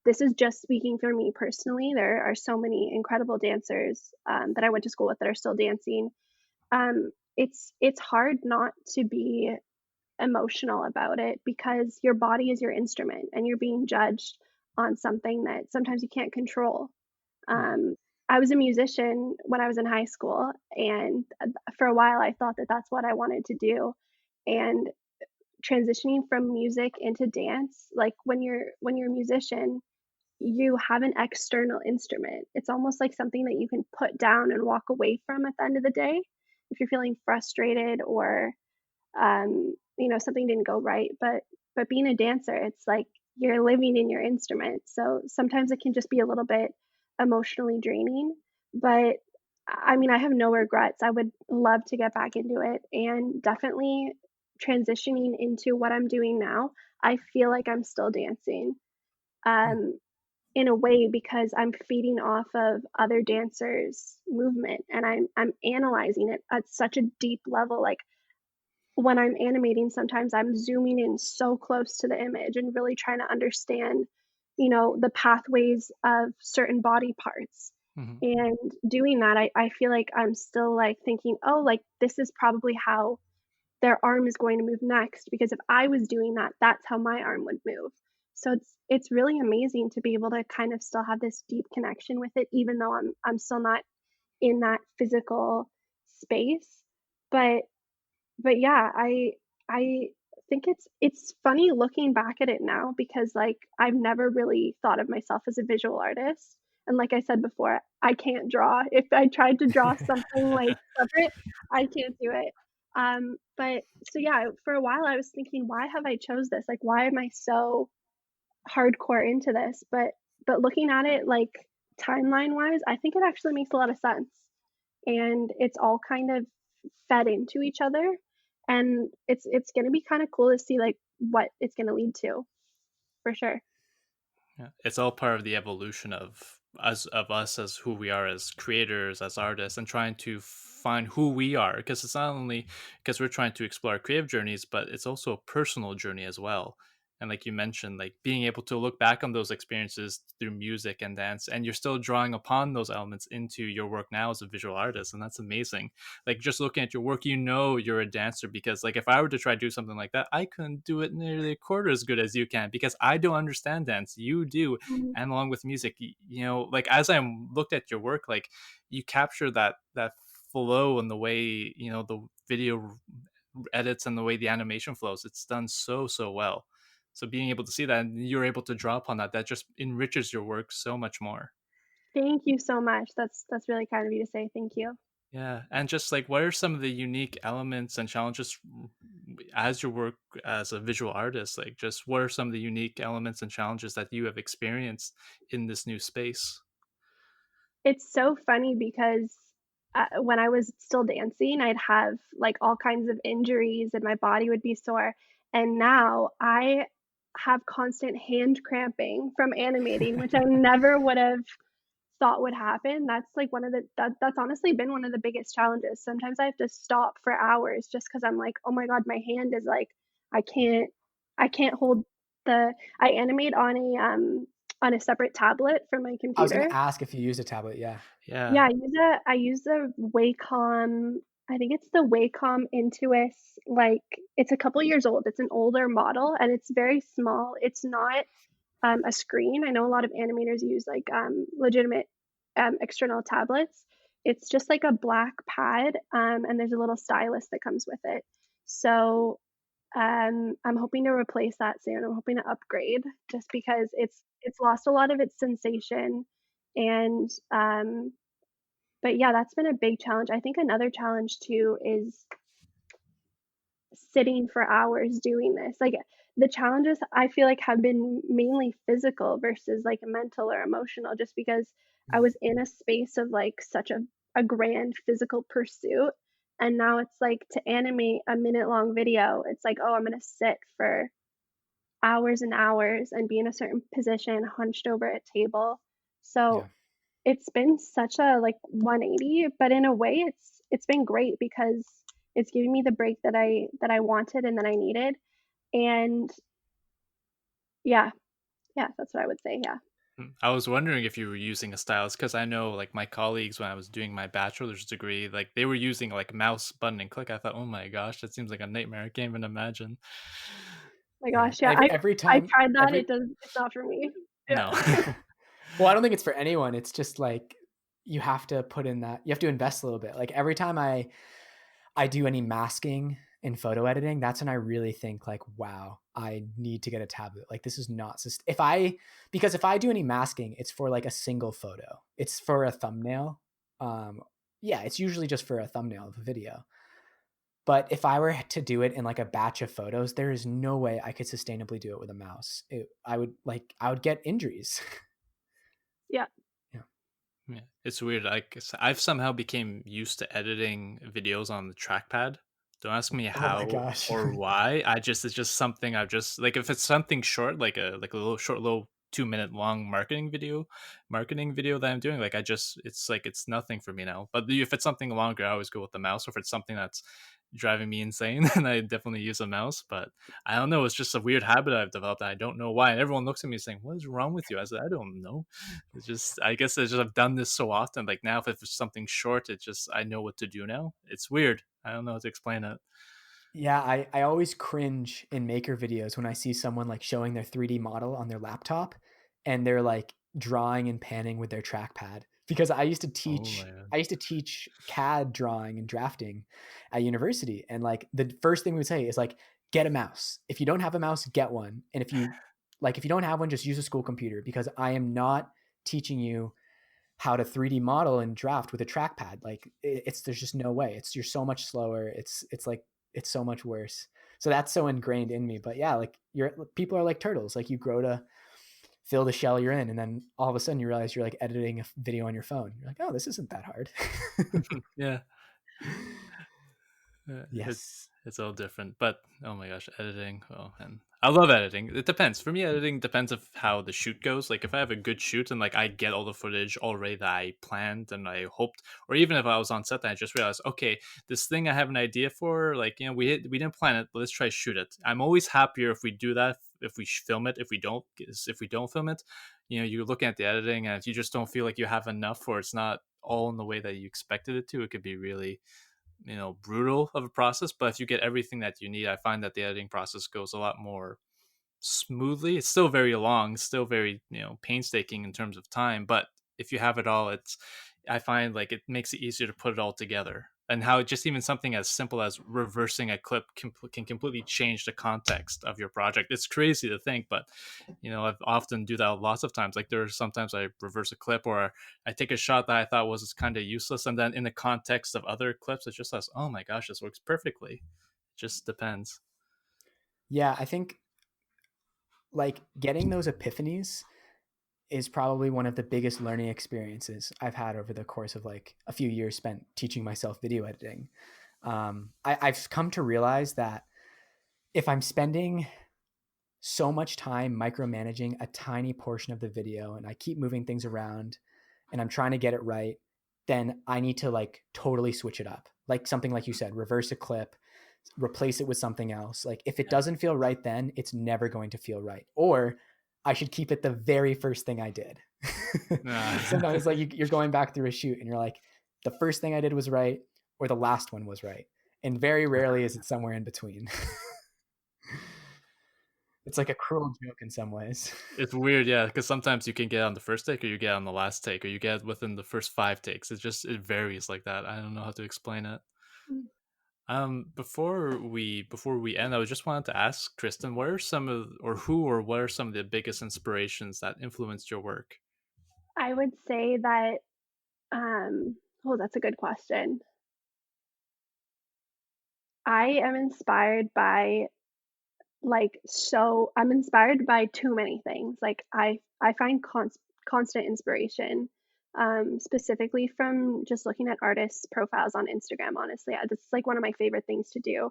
this is just speaking for me personally. There are so many incredible dancers that I went to school with that are still dancing. It's hard not to be emotional about it because your body is your instrument and you're being judged on something that sometimes you can't control. Um, I was a musician when I was in high school, and for a while I thought that that's what I wanted to do. And transitioning from music into dance, like when you're a musician, you have an external instrument. It's almost like something that you can put down and walk away from at the end of the day if you're feeling frustrated or something didn't go right. But being a dancer, it's like you're living in your instrument. So sometimes it can just be a little bit emotionally draining. But I mean, I have no regrets. I would love to get back into it, and definitely transitioning into what I'm doing now. I feel like I'm still dancing. Um, in a way because I'm feeding off of other dancers' movement and I'm analyzing it at such a deep level. Like when I'm animating, sometimes I'm zooming in so close to the image and really trying to understand, the pathways of certain body parts. Hmm. And doing that, I feel like I'm still like thinking, oh, like this is probably how their arm is going to move next. Because if I was doing that, that's how my arm would move. So it's really amazing to be able to kind of still have this deep connection with it, even though I'm still not in that physical space. But yeah, I think it's funny looking back at it now because like I've never really thought of myself as a visual artist. And like I said before, I can't draw. If I tried to draw something like separate, I can't do it. But so yeah, for a while I was thinking, why have I chose this? Like why am I so hardcore into this? But looking at it like timeline wise, I think it actually makes a lot of sense and it's all kind of fed into each other and it's going to be kind of cool to see like what it's going to lead to for sure. Yeah. It's all part of the evolution of us as who we are as creators, as artists, and trying to find who we are. Because it's not only because we're trying to explore our creative journeys, but it's also a personal journey as well. And like you mentioned, like being able to look back on those experiences through music and dance, and you're still drawing upon those elements into your work now as a visual artist, and that's amazing. Like just looking at your work, you know you're a dancer, because like if I were to try to do something like that, I couldn't do it nearly a quarter as good as you can, because I don't understand dance, you do. Mhm. And along with music, you know, like as I looked at your work, like you capture that flow and the way, you know, the video edits and the way the animation flows, it's done so well. So being able to see that and you're able to draw upon that, that just enriches your work so much more. Thank you so much. That's really kind of you to say. Thank you. Yeah, and just like what are some of the unique elements and challenges as your work as a visual artist? Like just what are some of the unique elements and challenges that you have experienced in this new space? It's so funny because, when I was still dancing, I'd have, like, all kinds of injuries and my body would be sore, and now I have constant hand cramping from animating, which I never would have thought would happen. That's, like, that's honestly been one of the biggest challenges. Sometimes I have to stop for hours just because 'cause I'm like, "Oh my god, my hand is like I can't I can't hold the." I animate on a separate tablet from my I was gonna computer. ask if you use a tablet. Yeah. Yeah. Yeah, I use the Wacom. I think it's the Wacom Intuos, like, it's a couple years old, it's an older model, and it's very small, it's not, a screen. I know a lot of animators use, like, legitimate, external tablets. It's just like a black pad, and there's a little stylus that comes with it. So, I'm hoping to replace that soon, I'm hoping to upgrade just because it's lost a lot of its sensation, and, but yeah, that's been a big challenge. I think another challenge too is sitting for hours doing this. Like the challenges I feel like have been mainly physical versus like mental or emotional just because I Mm. was in a space of like such a grand physical pursuit. And now it's like to animate a minute long video, it's like, oh, I'm gonna sit for hours and hours and be in a certain position, hunched over a table. Yeah. So it's been such a, like, 180, but in a way, it's been great because it's giving me the break that I wanted and that I needed, and yeah, yeah, that's what I would say, yeah. I was wondering if you were using a stylus, because I know like my colleagues when I was doing my bachelor's degree, like they were using like mouse button and click. I thought, oh my gosh, that seems like a nightmare. I can't even imagine. My Yeah. gosh, yeah, Every I time, tried that, every it's not for me. Yeah. No. well, I don't think it's for anyone. It's just like you have to put in that you have to invest a little bit. Like every time I do any masking in photo editing, that's when I really think like, wow, I need to get a tablet. Like this is not because if I do any masking, it's for like a single photo. It's for a thumbnail. Um, yeah, it's usually just for a thumbnail of a video. But if I were to do it in like a batch of photos, there is no way I could sustainably do it with a mouse. I would get injuries. Yeah. Yeah. Yeah, it's weird. I've somehow became used to editing videos on the trackpad. Don't ask me Oh my how gosh. or why. It's just something I've just like if it's something short, like a little short little 2 minute long marketing video that I'm doing, like I just it's like it's nothing for me now. But if it's something longer, I always go with the mouse. Or if it's something that's driving me insane, then I definitely use a mouse. But I don't know, it's just a weird habit I've developed. I don't know why. And everyone looks at me saying, "What is wrong with you?" I said, "I don't know." It's just I guess I just I've done this so often. Like now, if it's something short, it just I know what to do now. It's weird. I don't know how to explain it. Yeah, I always cringe in maker videos when I see someone like showing their 3D model on their laptop and they're like drawing and panning with their trackpad because Oh man. I used to teach CAD drawing and drafting at university, and like the first thing we would say is like get a mouse. If you don't have a mouse, get one. And if you don't have one, just use a school computer because I am not teaching you how to 3D model and draft with a trackpad. Like it's there's just no way. You're so much slower. It's like it's so much worse. So that's so ingrained in me. But yeah, like people are like turtles. Like you grow to fill the shell you're in, and then all of a sudden you realize you're like editing a video on your phone. You're like, oh, this isn't that hard. Yeah. Yes. It's all different, but oh my gosh, editing. Oh, and I love editing. It depends. For me, editing depends of how the shoot goes. Like if I have a good shoot and like I get all the footage already that I planned and I hoped, or even if I was on set and I just realized, okay, this thing I have an idea for, like we didn't plan it, but let's try shoot it. I'm always happier if we do that if we film it, if we don't film it, you're looking at the editing, and if you just don't feel like you have enough, or it's not all in the way that you expected it to, it could be really brutal of a process. But if you get everything that you need, I find that the editing process goes a lot more smoothly. It's still very long, still very painstaking in terms of time, but if you have it all, I find like it makes it easier to put it all together. And how just even something as simple as reversing a clip can completely change the context of your project. It's crazy to think, but I've often do that lots of times. Like there are sometimes I reverse a clip, or I take a shot that I thought was kind of useless, and then in the context of other clips, it just says, "Oh my gosh, this works perfectly." It just depends. Yeah, I think like getting those epiphanies is probably one of the biggest learning experiences I've had over the course of like a few years spent teaching myself video editing. I've come to realize that if I'm spending so much time micromanaging a tiny portion of the video and I keep moving things around and I'm trying to get it right, then I need to like totally switch it up. Like something like you said, reverse a clip, replace it with something else. Like if it doesn't feel right, then it's never going to feel right. Or I should keep it the very first thing I did. Sometimes like you're going back through a shoot and you're like, the first thing I did was right, or the last one was right. And very rarely is it somewhere in between. It's like a cruel joke in some ways. It's weird, yeah, because sometimes you can get on the first take, or you get on the last take, or you get within the first 5 takes. It varies like that. I don't know how to explain it. Before we end, I just wanted to ask Kristen, what are some of, or who, or what are some of the biggest inspirations that influenced your work? I would say that, oh, that's a good question. I am inspired by I'm inspired by too many things. Like I find constant inspiration, specifically from just looking at artists' profiles on Instagram. Honestly, this is like one of my favorite things to do.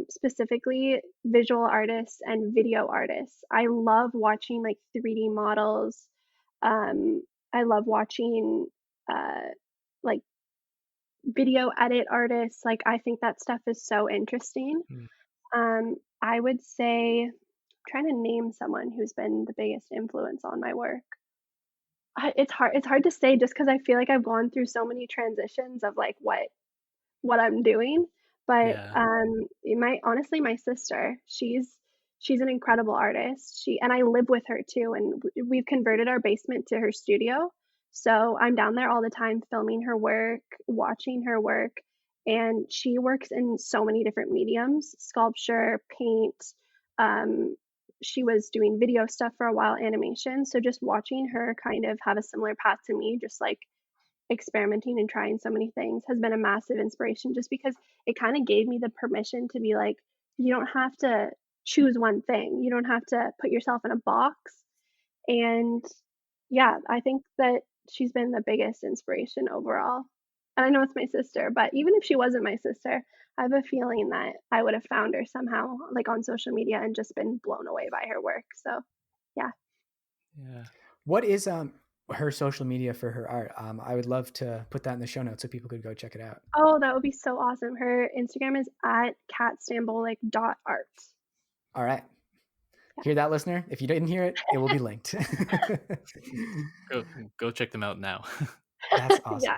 Specifically, visual artists and video artists. I love watching like 3D models. I love watching like video edit artists. Like I think that stuff is so interesting. Mm. I would say, trying to name someone who's been the biggest influence on my work. It's hard. It's hard to say just because I feel like I've gone through so many transitions of like what I'm doing. But Yeah. my sister, she's an incredible artist. And I live with her too, and we've converted our basement to her studio. So I'm down there all the time filming her work, watching her work, and she works in so many different mediums: sculpture, paint. Um, she was doing video stuff for a while, animation. So just watching her kind of have a similar path to me, just like experimenting and trying so many things, has been a massive inspiration, just because it kind of gave me the permission to be like, you don't have to choose one thing. You don't have to put yourself in a box. And yeah, I think that she's been the biggest inspiration overall. And I know it's my sister, but even if she wasn't my sister, I have a feeling that I would have found her somehow, like on social media, and just been blown away by her work. So yeah. Yeah. What is her social media for her art? I would love to put that in the show notes so people could go check it out. Oh, that would be so awesome. Her Instagram is at catstambolic.art. All right. Hear that, listener? If you didn't hear it, it will be linked. Go check them out now. That's awesome. Yeah.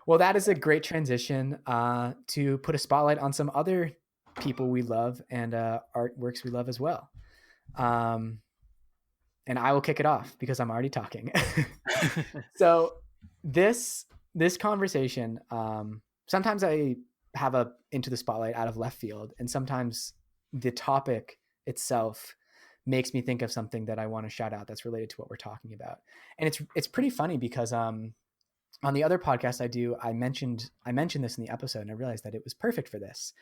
Well, that is a great transition to put a spotlight on some other people we love and artworks we love as well. And I will kick it off because I'm already talking. So this conversation, sometimes I have a into the spotlight out of left field, and sometimes the topic itself makes me think of something that I want to shout out that's related to what we're talking about. And it's pretty funny because on the other podcast I do, I mentioned this in the episode, and I realized that it was perfect for this.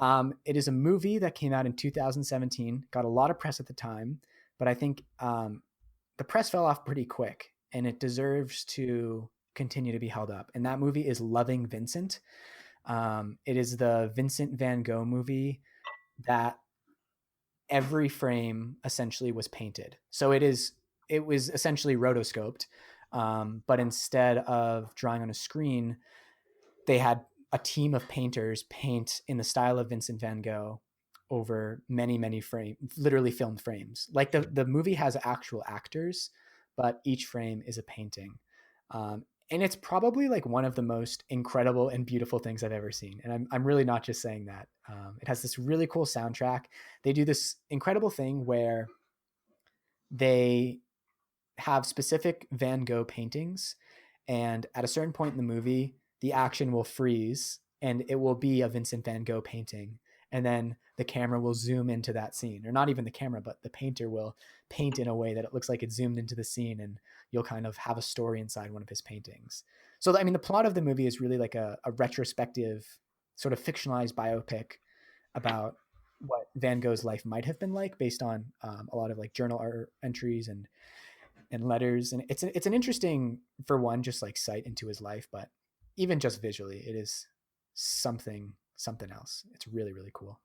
It is a movie that came out in 2017, got a lot of press at the time, but I think the press fell off pretty quick, and it deserves to continue to be held up. And that movie is Loving Vincent. It is the Vincent van Gogh movie that every frame essentially was painted. So it was essentially rotoscoped, but instead of drawing on a screen, they had a team of painters paint in the style of Vincent van Gogh over many, many frame, literally filmed frames. Like the movie has actual actors, but each frame is a painting. And it's probably like one of the most incredible and beautiful things I've ever seen. And I'm really not just saying that. It has this really cool soundtrack. They do this incredible thing where they have specific Van Gogh paintings, and at a certain point in the movie, the action will freeze and it will be a Vincent Van Gogh painting. And then the camera will zoom into that scene, or not even the camera, but the painter will paint in a way that it looks like it zoomed into the scene, and you'll kind of have a story inside one of his paintings. So, I mean, the plot of the movie is really like a retrospective, sort of fictionalized biopic about what Van Gogh's life might have been like, based on a lot of like journal entries and letters. And it's an interesting, for one, just like sight into his life, but even just visually, it is something else. It's really, really cool.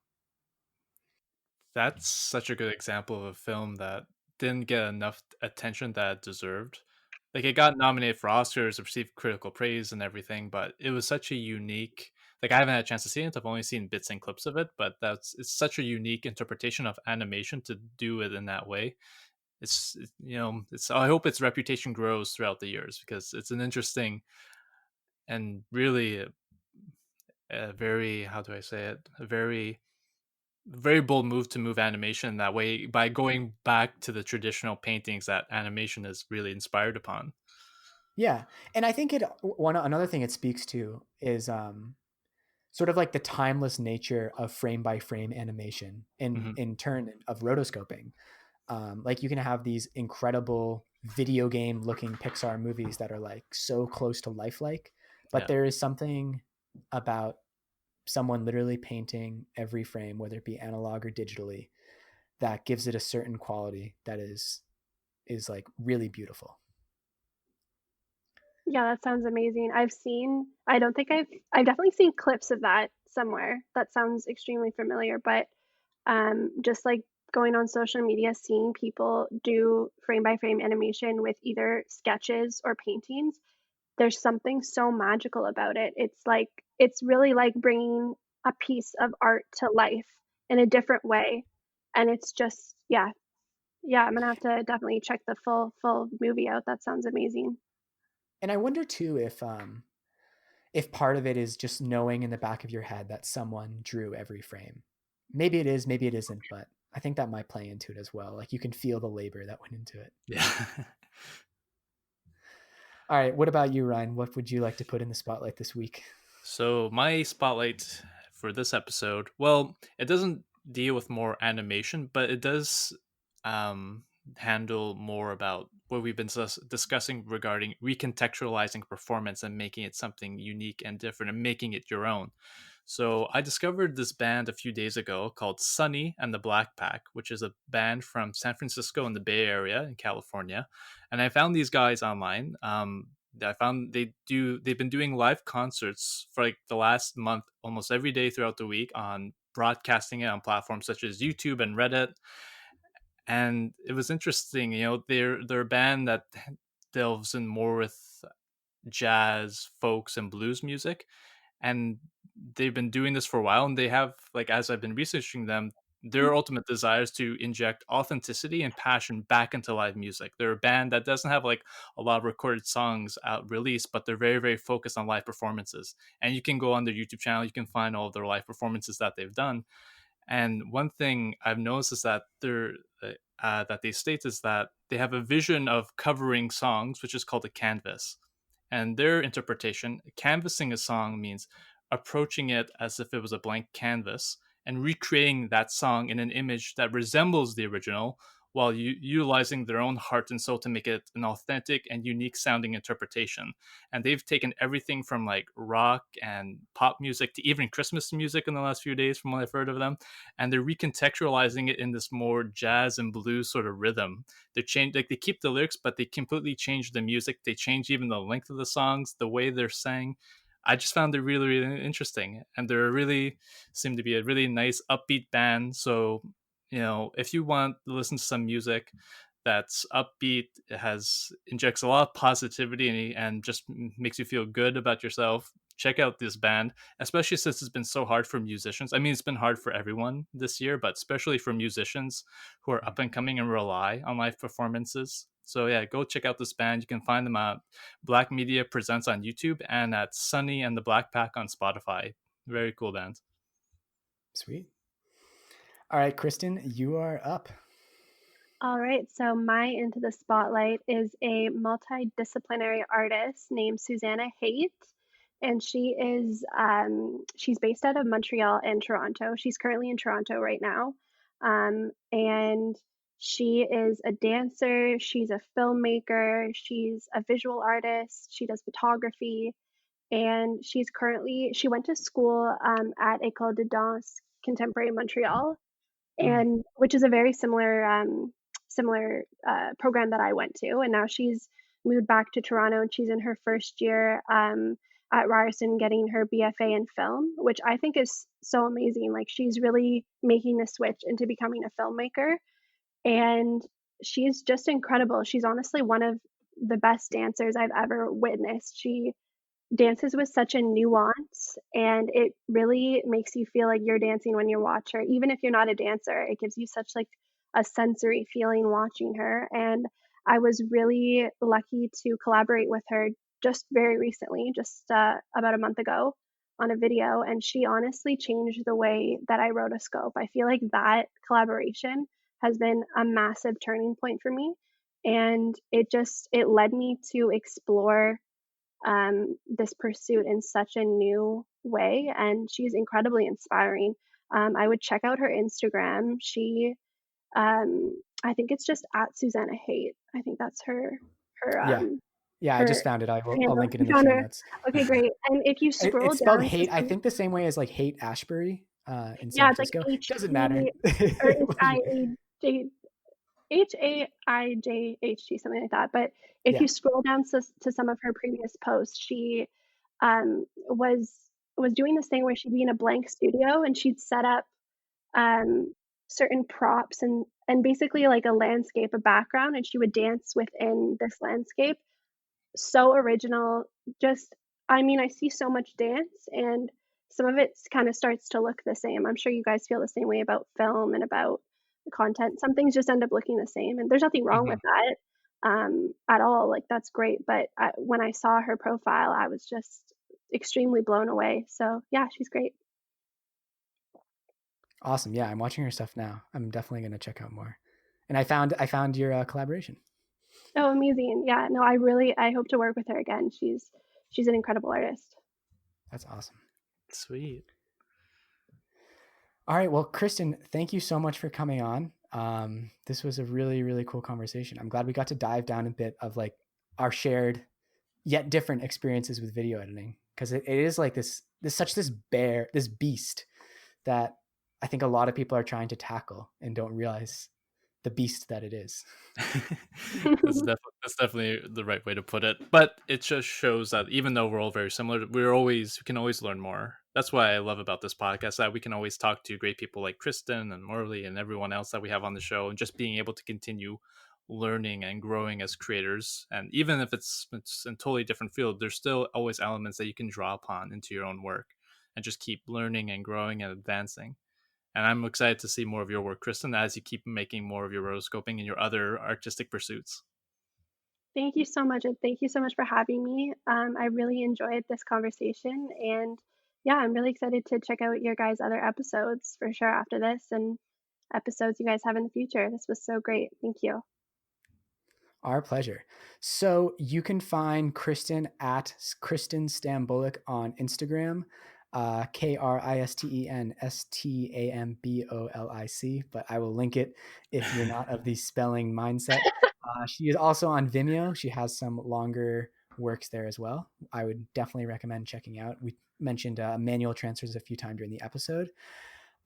That's such a good example of a film that didn't get enough attention that it deserved. Like it got nominated for Oscars, it received critical praise and everything, but it was such a unique, like I haven't had a chance to see it. I've only seen bits and clips of it, but it's such a unique interpretation of animation to do it in that way. It's I hope its reputation grows throughout the years, because it's an interesting and really a very, how do I say it? A very very bold move to move animation that way by going back to the traditional paintings that animation is really inspired upon. Yeah. And I think another thing it speaks to is sort of like the timeless nature of frame by frame animation, Hmm. in turn of rotoscoping. Like you can have these incredible video game looking Pixar movies that are like so close to lifelike, but Yeah. there is something about someone literally painting every frame, whether it be analog or digitally, that gives it a certain quality that is like really beautiful. Yeah, that sounds amazing. I don't think I've definitely seen clips of that somewhere. That sounds extremely familiar, but just like going on social media, seeing people do frame by frame animation with either sketches or paintings, there's something so magical about it. It's really like bringing a piece of art to life in a different way. And it's just, yeah, yeah, I'm gonna have to definitely check the full movie out. That sounds amazing. And I wonder too if part of it is just knowing in the back of your head that someone drew every frame. Maybe it is, maybe it isn't, but I think that might play into it as well. Like you can feel the labor that went into it. Yeah. All right, what about you, Ryan? What would you like to put in the spotlight this week? So my spotlight for this episode, well, it doesn't deal with more animation, but it does um, handle more about what we've been discussing regarding recontextualizing performance and making it something unique and different and making it your own. So I discovered this band a few days ago called Sunny and the Black Pack, which is a band from San Francisco in the Bay Area in California. And I found these guys online. I found they've been doing live concerts for like the last month, almost every day throughout the week, on broadcasting it on platforms such as YouTube and Reddit. And it was interesting, they're a band that delves in more with jazz, folks, and blues music, and they've been doing this for a while, and they have, like, as I've been researching them, their ultimate desire is to inject authenticity and passion back into live music. They're a band that doesn't have like a lot of recorded songs out released, but they're very, very focused on live performances. And you can go on their YouTube channel, you can find all of their live performances that they've done. And one thing I've noticed is that that they state is that they have a vision of covering songs, which is called a canvas. And their interpretation, canvassing a song means approaching it as if it was a blank canvas and recreating that song in an image that resembles the original, while utilizing their own heart and soul to make it an authentic and unique sounding interpretation. And they've taken everything from like rock and pop music to even Christmas music in the last few days, from what I've heard of them, and they're recontextualizing it in this more jazz and blues sort of rhythm. They keep the lyrics, but they completely change the music. They change even the length of the songs, the way they're sang. I just found it really, really interesting, and they're really seem to be a really nice upbeat band. So, if you want to listen to some music that's upbeat, it has injects a lot of positivity and just makes you feel good about yourself, check out this band, especially since it's been so hard for musicians. I mean, it's been hard for everyone this year, but especially for musicians who are up and coming and rely on live performances. So yeah, go check out this band. You can find them at Black Media Presents on YouTube and at Sunny and the Black Pack on Spotify. Very cool band. Sweet. All right, Kristen, you are up. All right, so my Into the Spotlight is a multidisciplinary artist named Susanna Haight, and she's based out of Montreal and Toronto. She's currently in Toronto right now, and she is a dancer. She's a filmmaker. She's a visual artist. She does photography, and she went to school at École de Danse Contemporary Montreal, and which is a very similar program that I went to. And now she's moved back to Toronto, and she's in her first year at Ryerson getting her BFA in film, which I think is so amazing. Like, she's really making the switch into becoming a filmmaker, and she's just incredible. She's honestly one of the best dancers I've ever witnessed. She dances with such a nuance, and it really makes you feel like you're dancing when you watch her. Even if you're not a dancer, it gives you such like a sensory feeling watching her. And I was really lucky to collaborate with her just very recently, just about a month ago, on a video, and she honestly changed the way that I rotoscope. I feel like that collaboration has been a massive turning point for me, and it led me to explore this pursuit in such a new way, and she's incredibly inspiring. I would check out her Instagram. I think it's just at Susanna Haight. I think that's her Yeah, I her just found it. I'll handle. link it in You the found show her. notes. Okay, great. And if you scroll It's spelled down Haight. I think the same way as like Haight Ashbury in San yeah, it's like Francisco. H Doesn't matter. E or HAIJHT, something like that. But if Yeah. you scroll down to some of her previous posts, she was doing this thing where she'd be in a blank studio, and she'd set up certain props and basically like a landscape, a background, and she would dance within this landscape. So original. Just, I mean, I see so much dance, and some of it kind of starts to look the same. I'm sure you guys feel the same way about film and about the content. Some things just end up looking the same, and there's nothing wrong with that at all. Like, that's great. But when I saw her profile, I was just extremely blown away. So yeah, she's great. Awesome. Yeah, I'm watching her stuff now. I'm definitely going to check out more. And I found your collaboration. Oh, amazing. Yeah, no, I hope to work with her again. She's an incredible artist. That's awesome. Sweet. All right. Well, Kristen, thank you so much for coming on. This was a really, really cool conversation. I'm glad we got to dive down a bit of like our shared yet different experiences with video editing, because it is like this beast that I think a lot of people are trying to tackle and don't realize the beast that it is. That's definitely the right way to put it. But it just shows that even though we're all very similar, we can always learn more. That's why I love about this podcast, that we can always talk to great people like Kristen and Morley and everyone else that we have on the show, and just being able to continue learning and growing as creators. And even if it's in a totally different field, there's still always elements that you can draw upon into your own work and just keep learning and growing and advancing. And I'm excited to see more of your work, Kristen, as you keep making more of your rotoscoping and your other artistic pursuits. Thank you so much, and thank you so much for having me. I really enjoyed this conversation, and yeah, I'm really excited to check out your guys' other episodes for sure after this, and episodes you guys have in the future. This was so great. Thank you. Our pleasure. So you can find Kristen at Kristen Stambolic on Instagram, KRISTEN STAMBOLIC, but I will link it if you're not of the spelling mindset. She is also on Vimeo. She has some longer works there as well. I would definitely recommend checking out. We mentioned manual transfers a few times during the episode.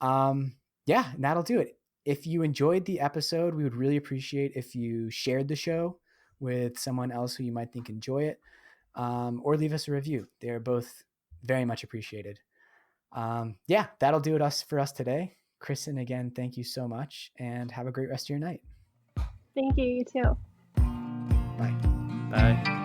Yeah, and that'll do it. If you enjoyed the episode, we would really appreciate if you shared the show with someone else who you might think enjoy it, or leave us a review. They're both very much appreciated. Yeah, that'll do it for us today. Kristen, again, thank you so much, and have a great rest of your night. Thank you. You too. Bye. Bye.